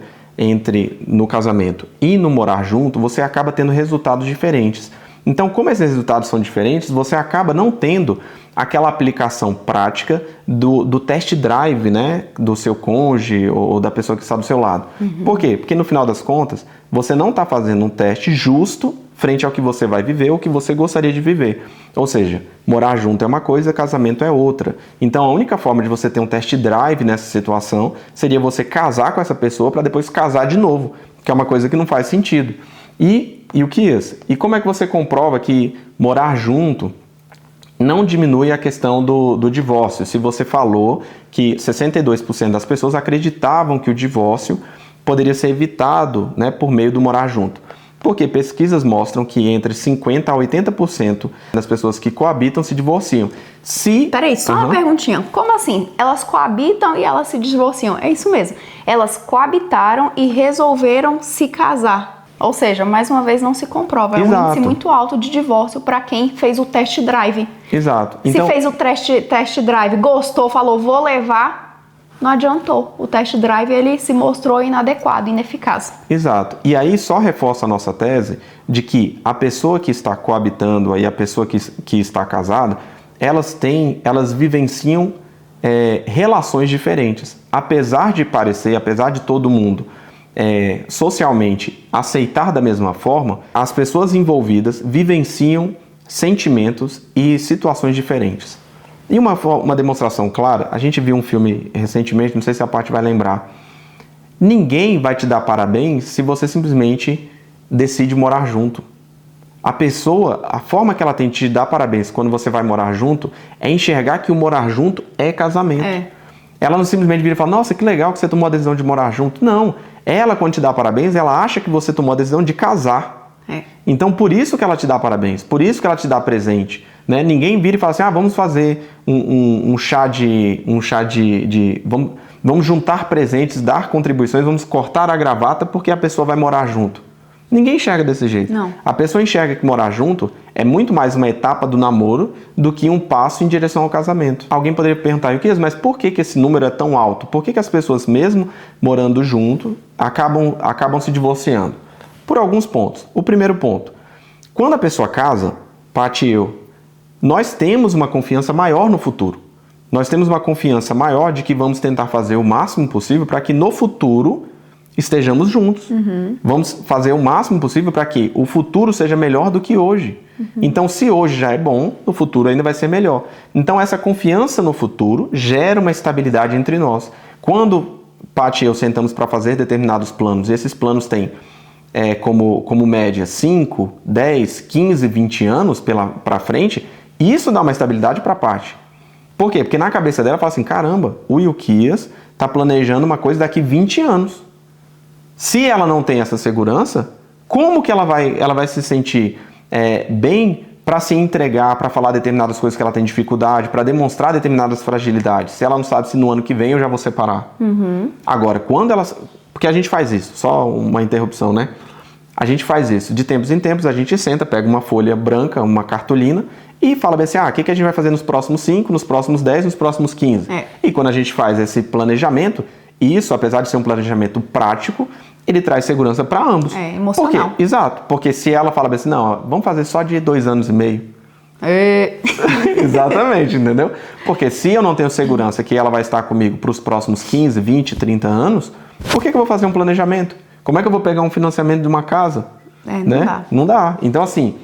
no casamento e no morar junto, você acaba tendo resultados diferentes. Então, como esses resultados são diferentes, você acaba não tendo aquela aplicação prática do test drive, né, do seu cônjuge ou da pessoa que está do seu lado. Por quê? Porque, no final das contas, você não está fazendo um teste justo frente ao que você vai viver ou que você gostaria de viver. Ou seja, morar junto é uma coisa, casamento é outra. Então, a única forma de você ter um test drive nessa situação seria você casar com essa pessoa para depois casar de novo, que é uma coisa que não faz sentido. E o que é isso? E como é que você comprova que morar junto não diminui a questão do divórcio? Se você falou que 62% das pessoas acreditavam que o divórcio poderia ser evitado, né, por meio do morar junto. Porque pesquisas mostram que entre 50% a 80% das pessoas que coabitam se divorciam. Peraí, só uma perguntinha. Como assim? Elas coabitam e elas se divorciam? É isso mesmo. Elas coabitaram e resolveram se casar. Ou seja, mais uma vez não se comprova. É um índice muito alto de divórcio para quem fez o test drive. Exato. Então, se fez o test drive, gostou, falou, vou levar, não adiantou. O test drive ele se mostrou inadequado, ineficaz. Exato. E aí só reforça a nossa tese de que a pessoa que está coabitando, aí a pessoa que está casada, elas vivenciam relações diferentes. Apesar de parecer, apesar de todo mundo socialmente aceitar da mesma forma, as pessoas envolvidas vivenciam sentimentos e situações diferentes. E uma demonstração clara, a gente viu um filme recentemente, não sei se a Paty vai lembrar. Ninguém vai te dar parabéns se você simplesmente decide morar junto. A forma que ela tem de te dar parabéns quando você vai morar junto é enxergar que o morar junto é casamento. Ela não simplesmente vira e fala, nossa, que legal que você tomou a decisão de morar junto. Não, ela quando te dá parabéns, ela acha que você tomou a decisão de casar. Então por isso que ela te dá parabéns, por isso que ela te dá presente. Né? Ninguém vira e fala assim, vamos fazer um chá de vamos juntar presentes, dar contribuições, vamos cortar a gravata porque a pessoa vai morar junto. Ninguém enxerga desse jeito. Não. A pessoa enxerga que morar junto é muito mais uma etapa do namoro do que um passo em direção ao casamento. Alguém poderia perguntar, mas por que esse número é tão alto? Por que as pessoas, mesmo morando junto, acabam se divorciando? Por alguns pontos. O primeiro ponto, quando a pessoa casa, Paty e eu, nós temos uma confiança maior no futuro. Nós temos uma confiança maior de que vamos tentar fazer o máximo possível para que no futuro estejamos juntos. Vamos fazer o máximo possível para que o futuro seja melhor do que hoje. Então, se hoje já é bom, no futuro ainda vai ser melhor. Então, essa confiança no futuro gera uma estabilidade entre nós. Quando Paty e eu sentamos para fazer determinados planos, e esses planos têm como média 5, 10, 15, 20 anos para frente, isso dá uma estabilidade para a Paty. Por quê? Porque na cabeça dela fala assim, caramba, o Ilquias está planejando uma coisa daqui 20 anos. Se ela não tem essa segurança, como que ela vai se sentir bem para se entregar, para falar determinadas coisas que ela tem dificuldade, para demonstrar determinadas fragilidades, se ela não sabe se no ano que vem eu já vou separar? Agora, porque a gente faz isso, só uma interrupção, né? A gente faz isso, de tempos em tempos a gente senta, pega uma folha branca, uma cartolina e fala bem assim, o que a gente vai fazer nos próximos 5, nos próximos 10, nos próximos 15. E quando a gente faz esse planejamento, isso, apesar de ser um planejamento prático, ele traz segurança para ambos. Emocional. Por quê? Exato, porque se ela fala bem assim, não, vamos fazer só de 2 anos e meio. Exatamente, entendeu? Porque se eu não tenho segurança que ela vai estar comigo para os próximos 15, 20, 30 anos, por que eu vou fazer um planejamento? Como é que eu vou pegar um financiamento de uma casa? Não dá. Não dá. Então, assim,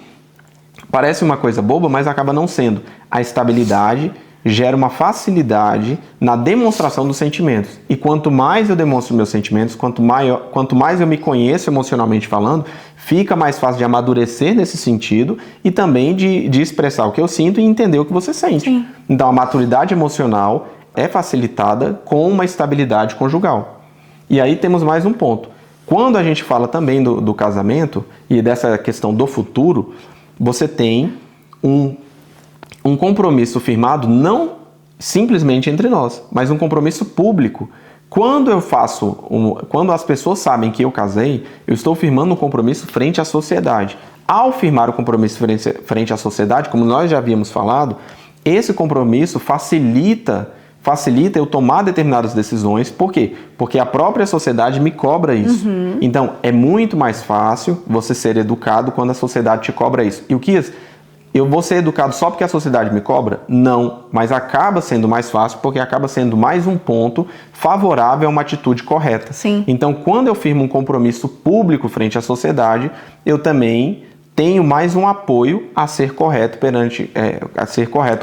parece uma coisa boba, mas acaba não sendo. A estabilidade gera uma facilidade na demonstração dos sentimentos. E quanto mais eu demonstro meus sentimentos, quanto mais eu me conheço emocionalmente falando, fica mais fácil de amadurecer nesse sentido e também de expressar o que eu sinto e entender o que você sente. Sim. Então, a maturidade emocional é facilitada com uma estabilidade conjugal. E aí temos mais um ponto. Quando a gente fala também do casamento e dessa questão do futuro, você tem um compromisso firmado não simplesmente entre nós, mas um compromisso público. Quando as pessoas sabem que eu casei, eu estou firmando um compromisso frente à sociedade. Ao firmar o compromisso frente à sociedade, como nós já havíamos falado, esse compromisso facilita eu tomar determinadas decisões. Por quê? Porque a própria sociedade me cobra isso. Então, é muito mais fácil você ser educado quando a sociedade te cobra isso. E o que eu vou ser educado só porque a sociedade me cobra? Não, mas acaba sendo mais fácil porque acaba sendo mais um ponto favorável a uma atitude correta. Sim. Então, quando eu firmo um compromisso público frente à sociedade, eu também tenho mais um apoio a ser correto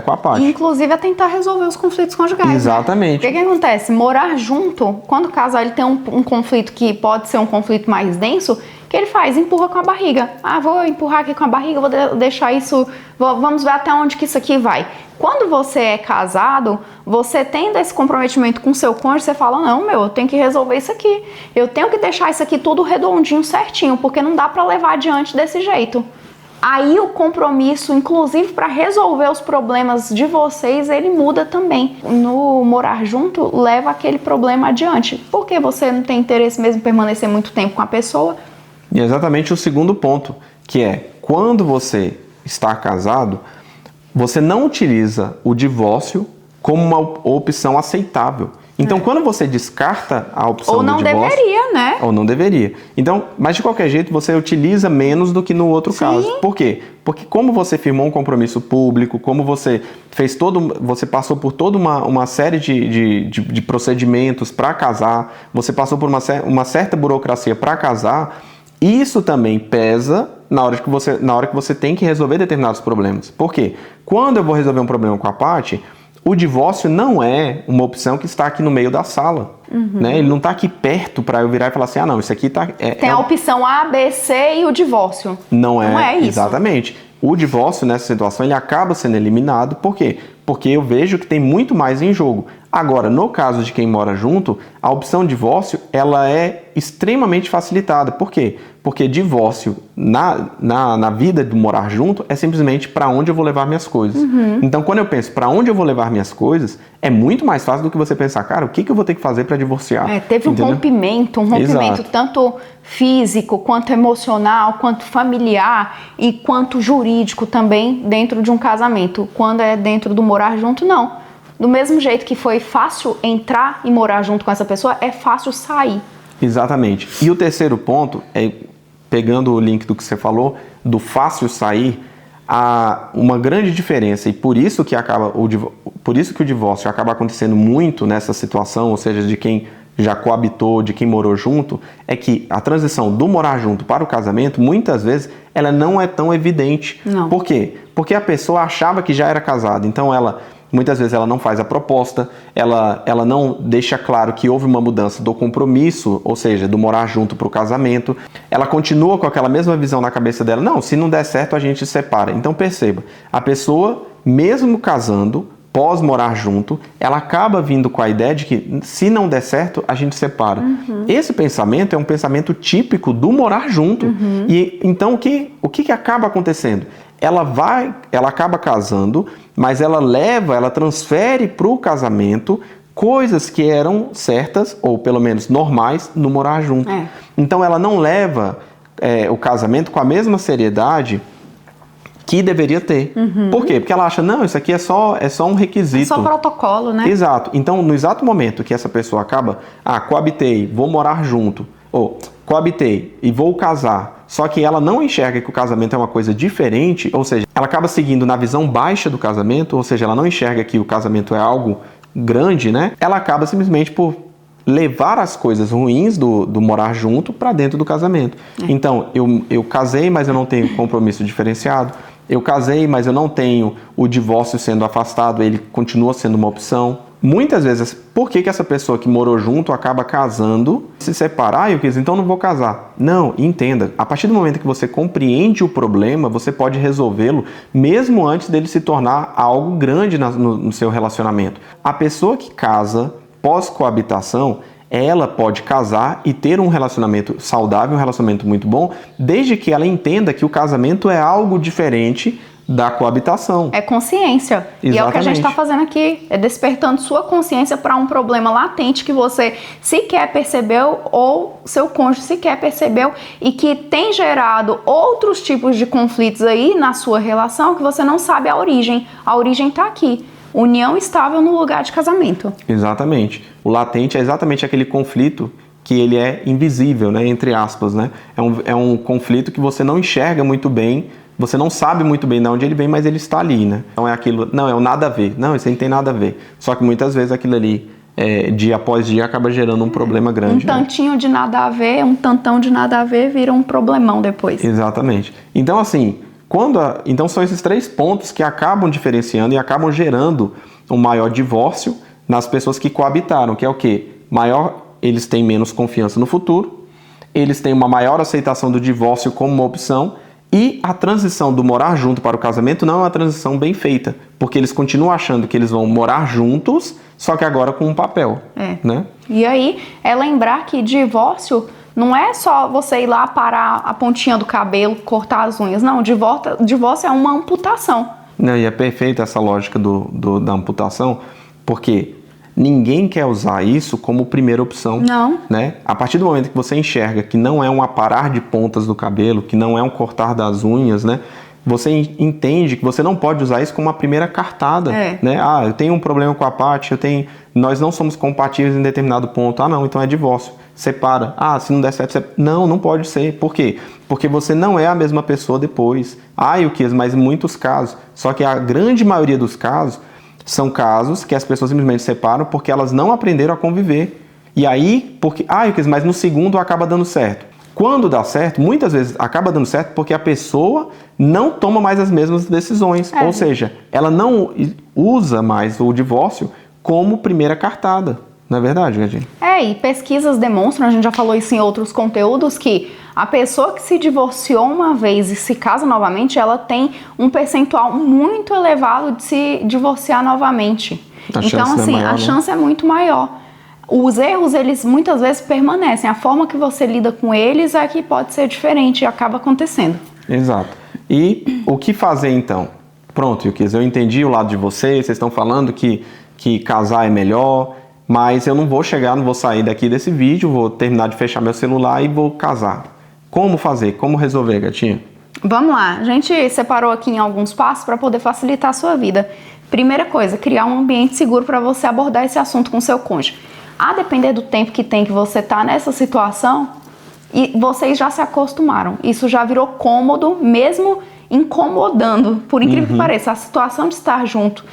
com a Paty. Inclusive a tentar resolver os conflitos conjugais. Exatamente. Né? O que acontece? Morar junto, quando o casal ele tem um conflito que pode ser um conflito mais denso, o que ele faz? Empurra com a barriga. Vou empurrar aqui com a barriga, vou deixar isso, vamos ver até onde que isso aqui vai. Quando você é casado, você tendo esse comprometimento com o seu cônjuge, você fala, não, eu tenho que resolver isso aqui. Eu tenho que deixar isso aqui tudo redondinho, certinho, porque não dá pra levar adiante desse jeito. Aí o compromisso, inclusive para resolver os problemas de vocês, ele muda também. No morar junto, leva aquele problema adiante. Porque você não tem interesse mesmo em permanecer muito tempo com a pessoa, E é exatamente o segundo ponto, que é quando você está casado, você não utiliza o divórcio como uma opção aceitável. Então, quando você descarta a opção do divórcio... Ou não deveria, né? Ou não deveria. Então, mas de qualquer jeito, você utiliza menos do que no outro caso. Por quê? Porque como você firmou um compromisso público, como você fez você passou por toda uma série de procedimentos para casar, você passou por uma certa burocracia para casar, isso também pesa na hora que você tem que resolver determinados problemas. Por quê? Quando eu vou resolver um problema com a Paty, o divórcio não é uma opção que está aqui no meio da sala. Né? Ele não está aqui perto para eu virar e falar assim, não, isso aqui está... Tem a opção A, B, C e o divórcio. Não é isso. Exatamente. O divórcio, nessa situação, ele acaba sendo eliminado. Por quê? Porque eu vejo que tem muito mais em jogo. Agora, no caso de quem mora junto, a opção divórcio, ela é extremamente facilitada. Por quê? Porque divórcio na vida do morar junto é simplesmente para onde eu vou levar minhas coisas. Então, quando eu penso para onde eu vou levar minhas coisas, é muito mais fácil do que você pensar, cara, o que eu vou ter que fazer para divorciar? Teve um rompimento Exato. tanto físico, quanto emocional, quanto familiar e quanto jurídico também dentro de um casamento. Quando é dentro do morar junto, não. Do mesmo jeito que foi fácil entrar e morar junto com essa pessoa, é fácil sair. Exatamente. E o terceiro ponto, pegando o link do que você falou, do fácil sair, há uma grande diferença, e por isso que o divórcio acaba acontecendo muito nessa situação, ou seja, de quem já coabitou, de quem morou junto, é que a transição do morar junto para o casamento, muitas vezes, ela não é tão evidente. Não. Por quê? Porque a pessoa achava que já era casada, então muitas vezes ela não faz a proposta, ela não deixa claro que houve uma mudança do compromisso, ou seja, do morar junto para o casamento. Ela continua com aquela mesma visão na cabeça dela, não, se não der certo a gente se separa. Então perceba, a pessoa, mesmo casando, pós morar junto, ela acaba vindo com a ideia de que se não der certo, a gente separa. Esse pensamento é um pensamento típico do morar junto. E então o que acaba acontecendo? Ela acaba casando, mas ela transfere para o casamento coisas que eram certas, ou pelo menos normais, no morar junto. Então ela não leva o casamento com a mesma seriedade que deveria ter. Por quê? Porque ela acha, não, isso aqui é só um requisito. É só protocolo, né? Exato. Então, no exato momento que essa pessoa acaba, coabitei, vou morar junto, ou coabitei e vou casar, só que ela não enxerga que o casamento é uma coisa diferente, ou seja, ela acaba seguindo na visão baixa do casamento, ou seja, ela não enxerga que o casamento é algo grande, né? Ela acaba simplesmente por levar as coisas ruins do morar junto para dentro do casamento. Então, eu casei, mas eu não tenho compromisso diferenciado. Eu casei, mas eu não tenho o divórcio sendo afastado, ele continua sendo uma opção. Muitas vezes, por que essa pessoa que morou junto acaba casando, se separar, então não vou casar? Não, entenda, a partir do momento que você compreende o problema, você pode resolvê-lo mesmo antes dele se tornar algo grande no seu relacionamento. A pessoa que casa pós-coabitação, ela pode casar e ter um relacionamento saudável, um relacionamento muito bom, desde que ela entenda que o casamento é algo diferente da coabitação. É consciência. Exatamente. E é o que a gente está fazendo aqui, é despertando sua consciência para um problema latente que você sequer percebeu ou seu cônjuge sequer percebeu e que tem gerado outros tipos de conflitos aí na sua relação que você não sabe a origem. A origem está aqui. União estável no lugar de casamento. Exatamente. O latente é exatamente aquele conflito que ele é invisível, né, entre aspas, né? É um conflito que você não enxerga muito bem, você não sabe muito bem de onde ele vem, mas ele está ali, né? Então é aquilo, não, é o nada a ver. Não, isso aí não tem nada a ver. Só que muitas vezes aquilo ali, dia após dia, acaba gerando um problema grande. Um tantinho de nada a ver, um tantão de nada a ver, vira um problemão depois. Exatamente. Então, assim, então são esses 3 pontos que acabam diferenciando e acabam gerando um maior divórcio nas pessoas que coabitaram, que é o quê? Eles têm menos confiança no futuro, eles têm uma maior aceitação do divórcio como uma opção e a transição do morar junto para o casamento não é uma transição bem feita, porque eles continuam achando que eles vão morar juntos, só que agora com um papel. Né? E aí é lembrar que divórcio não é só você ir lá parar a pontinha do cabelo, cortar as unhas. Não, divórcio é uma amputação. Não, e é perfeita essa lógica da amputação, porque ninguém quer usar isso como primeira opção. Não. Né? A partir do momento que você enxerga que não é um aparar de pontas do cabelo, que não é um cortar das unhas, né? Você entende que você não pode usar isso como uma primeira cartada. Né? Ah, eu tenho um problema com a Paty, nós não somos compatíveis em determinado ponto. Ah, não, então é divórcio. Separa. Ah, se não der certo, separa. Não pode ser. Por quê? Porque você não é a mesma pessoa depois. Mas em muitos casos. Só que a grande maioria dos casos são casos que as pessoas simplesmente separam porque elas não aprenderam a conviver. E aí, mas no segundo acaba dando certo. Quando dá certo, muitas vezes acaba dando certo porque a pessoa não toma mais as mesmas decisões. Ou seja, ela não usa mais o divórcio como primeira cartada. Não é verdade, Gadinho? E pesquisas demonstram, a gente já falou isso em outros conteúdos, que a pessoa que se divorciou uma vez e se casa novamente, ela tem um percentual muito elevado de se divorciar novamente. Então, assim, a chance é muito maior. Os erros, eles muitas vezes permanecem. A forma que você lida com eles é que pode ser diferente e acaba acontecendo. Exato. E o que fazer então? Pronto, Yukis, eu entendi o lado de vocês estão falando que casar é melhor, mas eu não vou sair daqui desse vídeo, vou terminar de fechar meu celular e vou casar. Como fazer? Como resolver, gatinha? Vamos lá, a gente separou aqui em alguns passos para poder facilitar a sua vida. Primeira coisa, criar um ambiente seguro para você abordar esse assunto com seu cônjuge. A depender do tempo que você tá nessa situação, e vocês já se acostumaram. Isso já virou cômodo, mesmo incomodando, por incrível que pareça. A situação de estar junto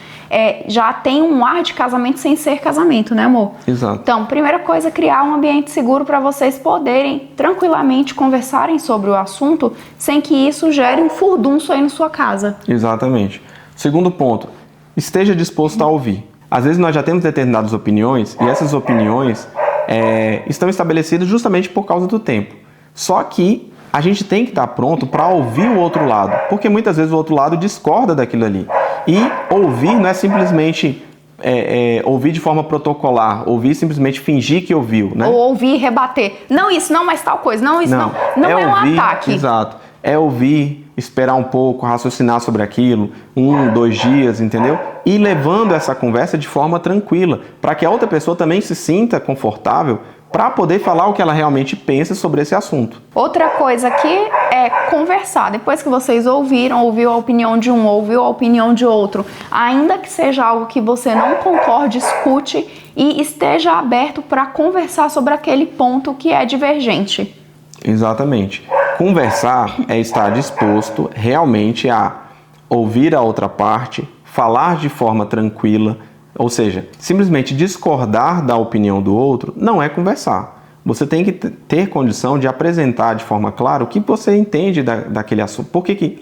já tem um ar de casamento sem ser casamento, né, amor? Exato. Então, primeira coisa, criar um ambiente seguro para vocês poderem tranquilamente conversarem sobre o assunto sem que isso gere um furdunço aí na sua casa. Exatamente. Segundo ponto, esteja disposto a ouvir. Às vezes nós já temos determinadas opiniões e essas opiniões estão estabelecidas justamente por causa do tempo. Só que a gente tem que estar pronto para ouvir o outro lado, porque muitas vezes o outro lado discorda daquilo ali. E ouvir não é simplesmente ouvir de forma protocolar, ouvir simplesmente fingir que ouviu, né? Ou ouvir e rebater. Não isso, não, mas tal coisa. Não isso, não. Não é um ataque. Exato. É ouvir, esperar um pouco, raciocinar sobre aquilo, 1, 2 dias, entendeu? E levando essa conversa de forma tranquila, para que a outra pessoa também se sinta confortável para poder falar o que ela realmente pensa sobre esse assunto. Outra coisa aqui é conversar. Depois que vocês ouviu a opinião de um, ouviu a opinião de outro, ainda que seja algo que você não concorde, escute e esteja aberto para conversar sobre aquele ponto que é divergente. Exatamente. Conversar é estar disposto realmente a ouvir a outra parte, falar de forma tranquila, ou seja, simplesmente discordar da opinião do outro não é conversar. Você tem que ter condição de apresentar de forma clara o que você entende daquele assunto. Por que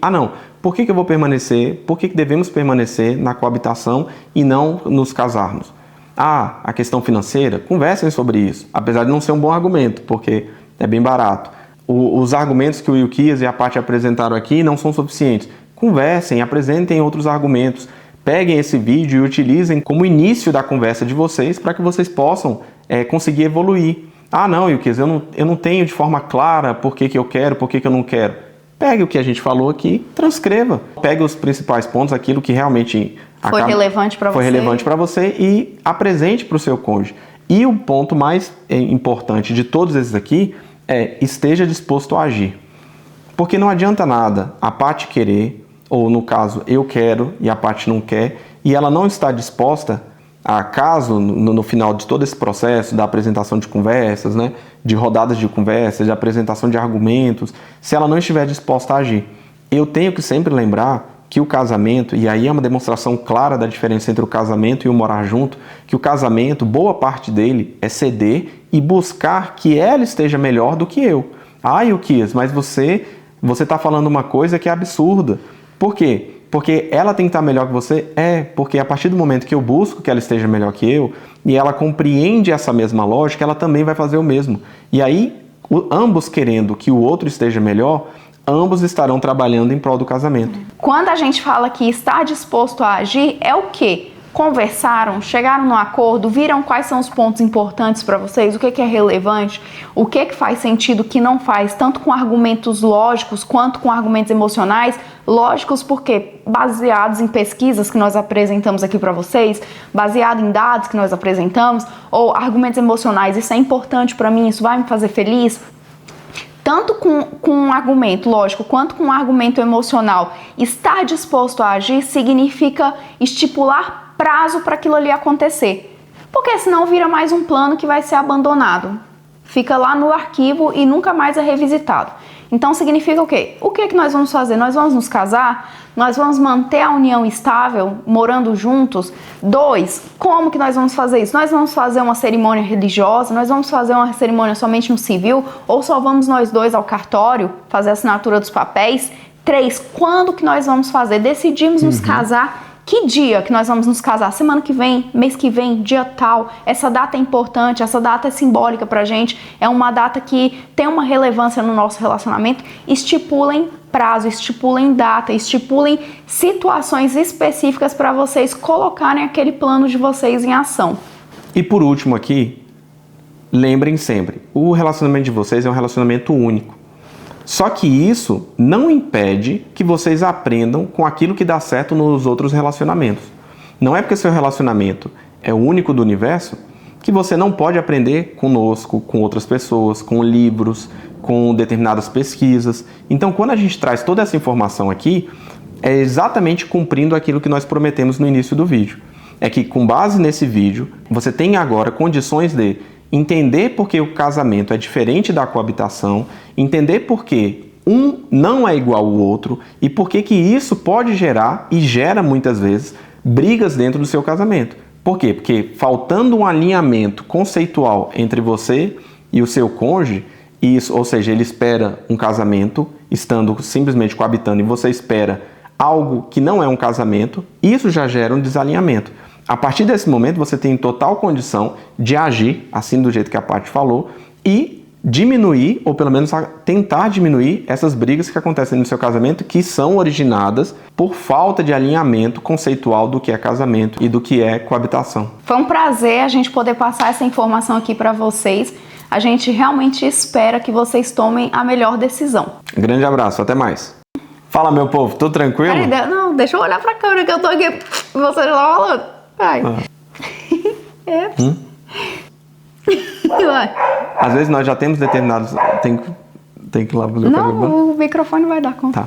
eu vou permanecer, por que devemos permanecer na coabitação e não nos casarmos? A questão financeira, conversem sobre isso, apesar de não ser um bom argumento, porque é bem barato. Os argumentos que o Ilquias e a Paty apresentaram aqui não são suficientes. Conversem, apresentem outros argumentos. Peguem esse vídeo e utilizem como início da conversa de vocês para que vocês possam conseguir evoluir. Não, Ilquias, eu não tenho de forma clara por que eu quero, por que eu não quero. Pegue o que a gente falou aqui, transcreva. Pegue os principais pontos, aquilo que realmente foi relevante para você e apresente para o seu cônjuge. E o ponto mais importante de todos esses aqui esteja disposto a agir. Porque não adianta nada a Paty querer, ou no caso eu quero e a Paty não quer, e ela não está disposta a, caso no final de todo esse processo da apresentação de conversas, né, de rodadas de conversas, de apresentação de argumentos, se ela não estiver disposta a agir. Eu tenho que sempre lembrar que o casamento, e aí é uma demonstração clara da diferença entre o casamento e o morar junto, que o casamento, boa parte dele é ceder e buscar que ela esteja melhor do que eu. Ilquias, mas você está falando uma coisa que é absurda. Por quê? Porque ela tem que estar melhor que você? Porque a partir do momento que eu busco que ela esteja melhor que eu, e ela compreende essa mesma lógica, ela também vai fazer o mesmo. E aí, ambos querendo que o outro esteja melhor, ambos estarão trabalhando em prol do casamento. Quando a gente fala que está disposto a agir, é o quê? conversaram, chegaram num acordo, viram quais são os pontos importantes para vocês, o que é relevante, o que faz sentido, o que não faz, tanto com argumentos lógicos quanto com argumentos emocionais. Lógicos porque baseados em pesquisas que nós apresentamos aqui para vocês, baseado em dados que nós apresentamos, ou argumentos emocionais, isso é importante para mim, isso vai me fazer feliz. Tanto com um argumento lógico quanto com um argumento emocional, estar disposto a agir significa estipular prazo para aquilo ali acontecer. Porque senão vira mais um plano que vai ser abandonado. Fica lá no arquivo e nunca mais é revisitado. Então significa o quê? O que nós vamos fazer? Nós vamos nos casar? Nós vamos manter a união estável, morando juntos? 2, como que nós vamos fazer isso? Nós vamos fazer uma cerimônia religiosa? Nós vamos fazer uma cerimônia somente no civil? Ou só vamos nós dois ao cartório fazer a assinatura dos papéis? 3, quando que nós vamos fazer? Decidimos nos casar. Que dia que nós vamos nos casar? Semana que vem, mês que vem, dia tal. Essa data é importante, essa data é simbólica pra gente. É uma data que tem uma relevância no nosso relacionamento. Estipulem prazo, estipulem data, estipulem situações específicas para vocês colocarem aquele plano de vocês em ação. E por último aqui, lembrem sempre, o relacionamento de vocês é um relacionamento único. Só que isso não impede que vocês aprendam com aquilo que dá certo nos outros relacionamentos. Não é porque seu relacionamento é o único do universo que você não pode aprender conosco, com outras pessoas, com livros, com determinadas pesquisas. Então, quando a gente traz toda essa informação aqui, é exatamente cumprindo aquilo que nós prometemos no início do vídeo. É que, com base nesse vídeo, você tem agora condições de entender por que o casamento é diferente da coabitação, entender por que um não é igual ao outro e por que isso pode gerar, e gera muitas vezes, brigas dentro do seu casamento. Por quê? Porque faltando um alinhamento conceitual entre você e o seu cônjuge, isso, ou seja, ele espera um casamento, estando simplesmente coabitando, e você espera algo que não é um casamento, isso já gera um desalinhamento. A partir desse momento, você tem total condição de agir, assim do jeito que a Paty falou, e diminuir, ou pelo menos tentar diminuir essas brigas que acontecem no seu casamento, que são originadas por falta de alinhamento conceitual do que é casamento e do que é coabitação. Foi um prazer a gente poder passar essa informação aqui para vocês. A gente realmente espera que vocês tomem a melhor decisão. Um grande abraço, até mais. Fala, meu povo, tudo tranquilo? Peraí, não, deixa eu olhar pra câmera que eu tô aqui. Você já tá falando. Vai. É. Vai. Às vezes nós já temos determinados... Tem que ir lá fazer o Não, o microfone vai dar conta. Tá.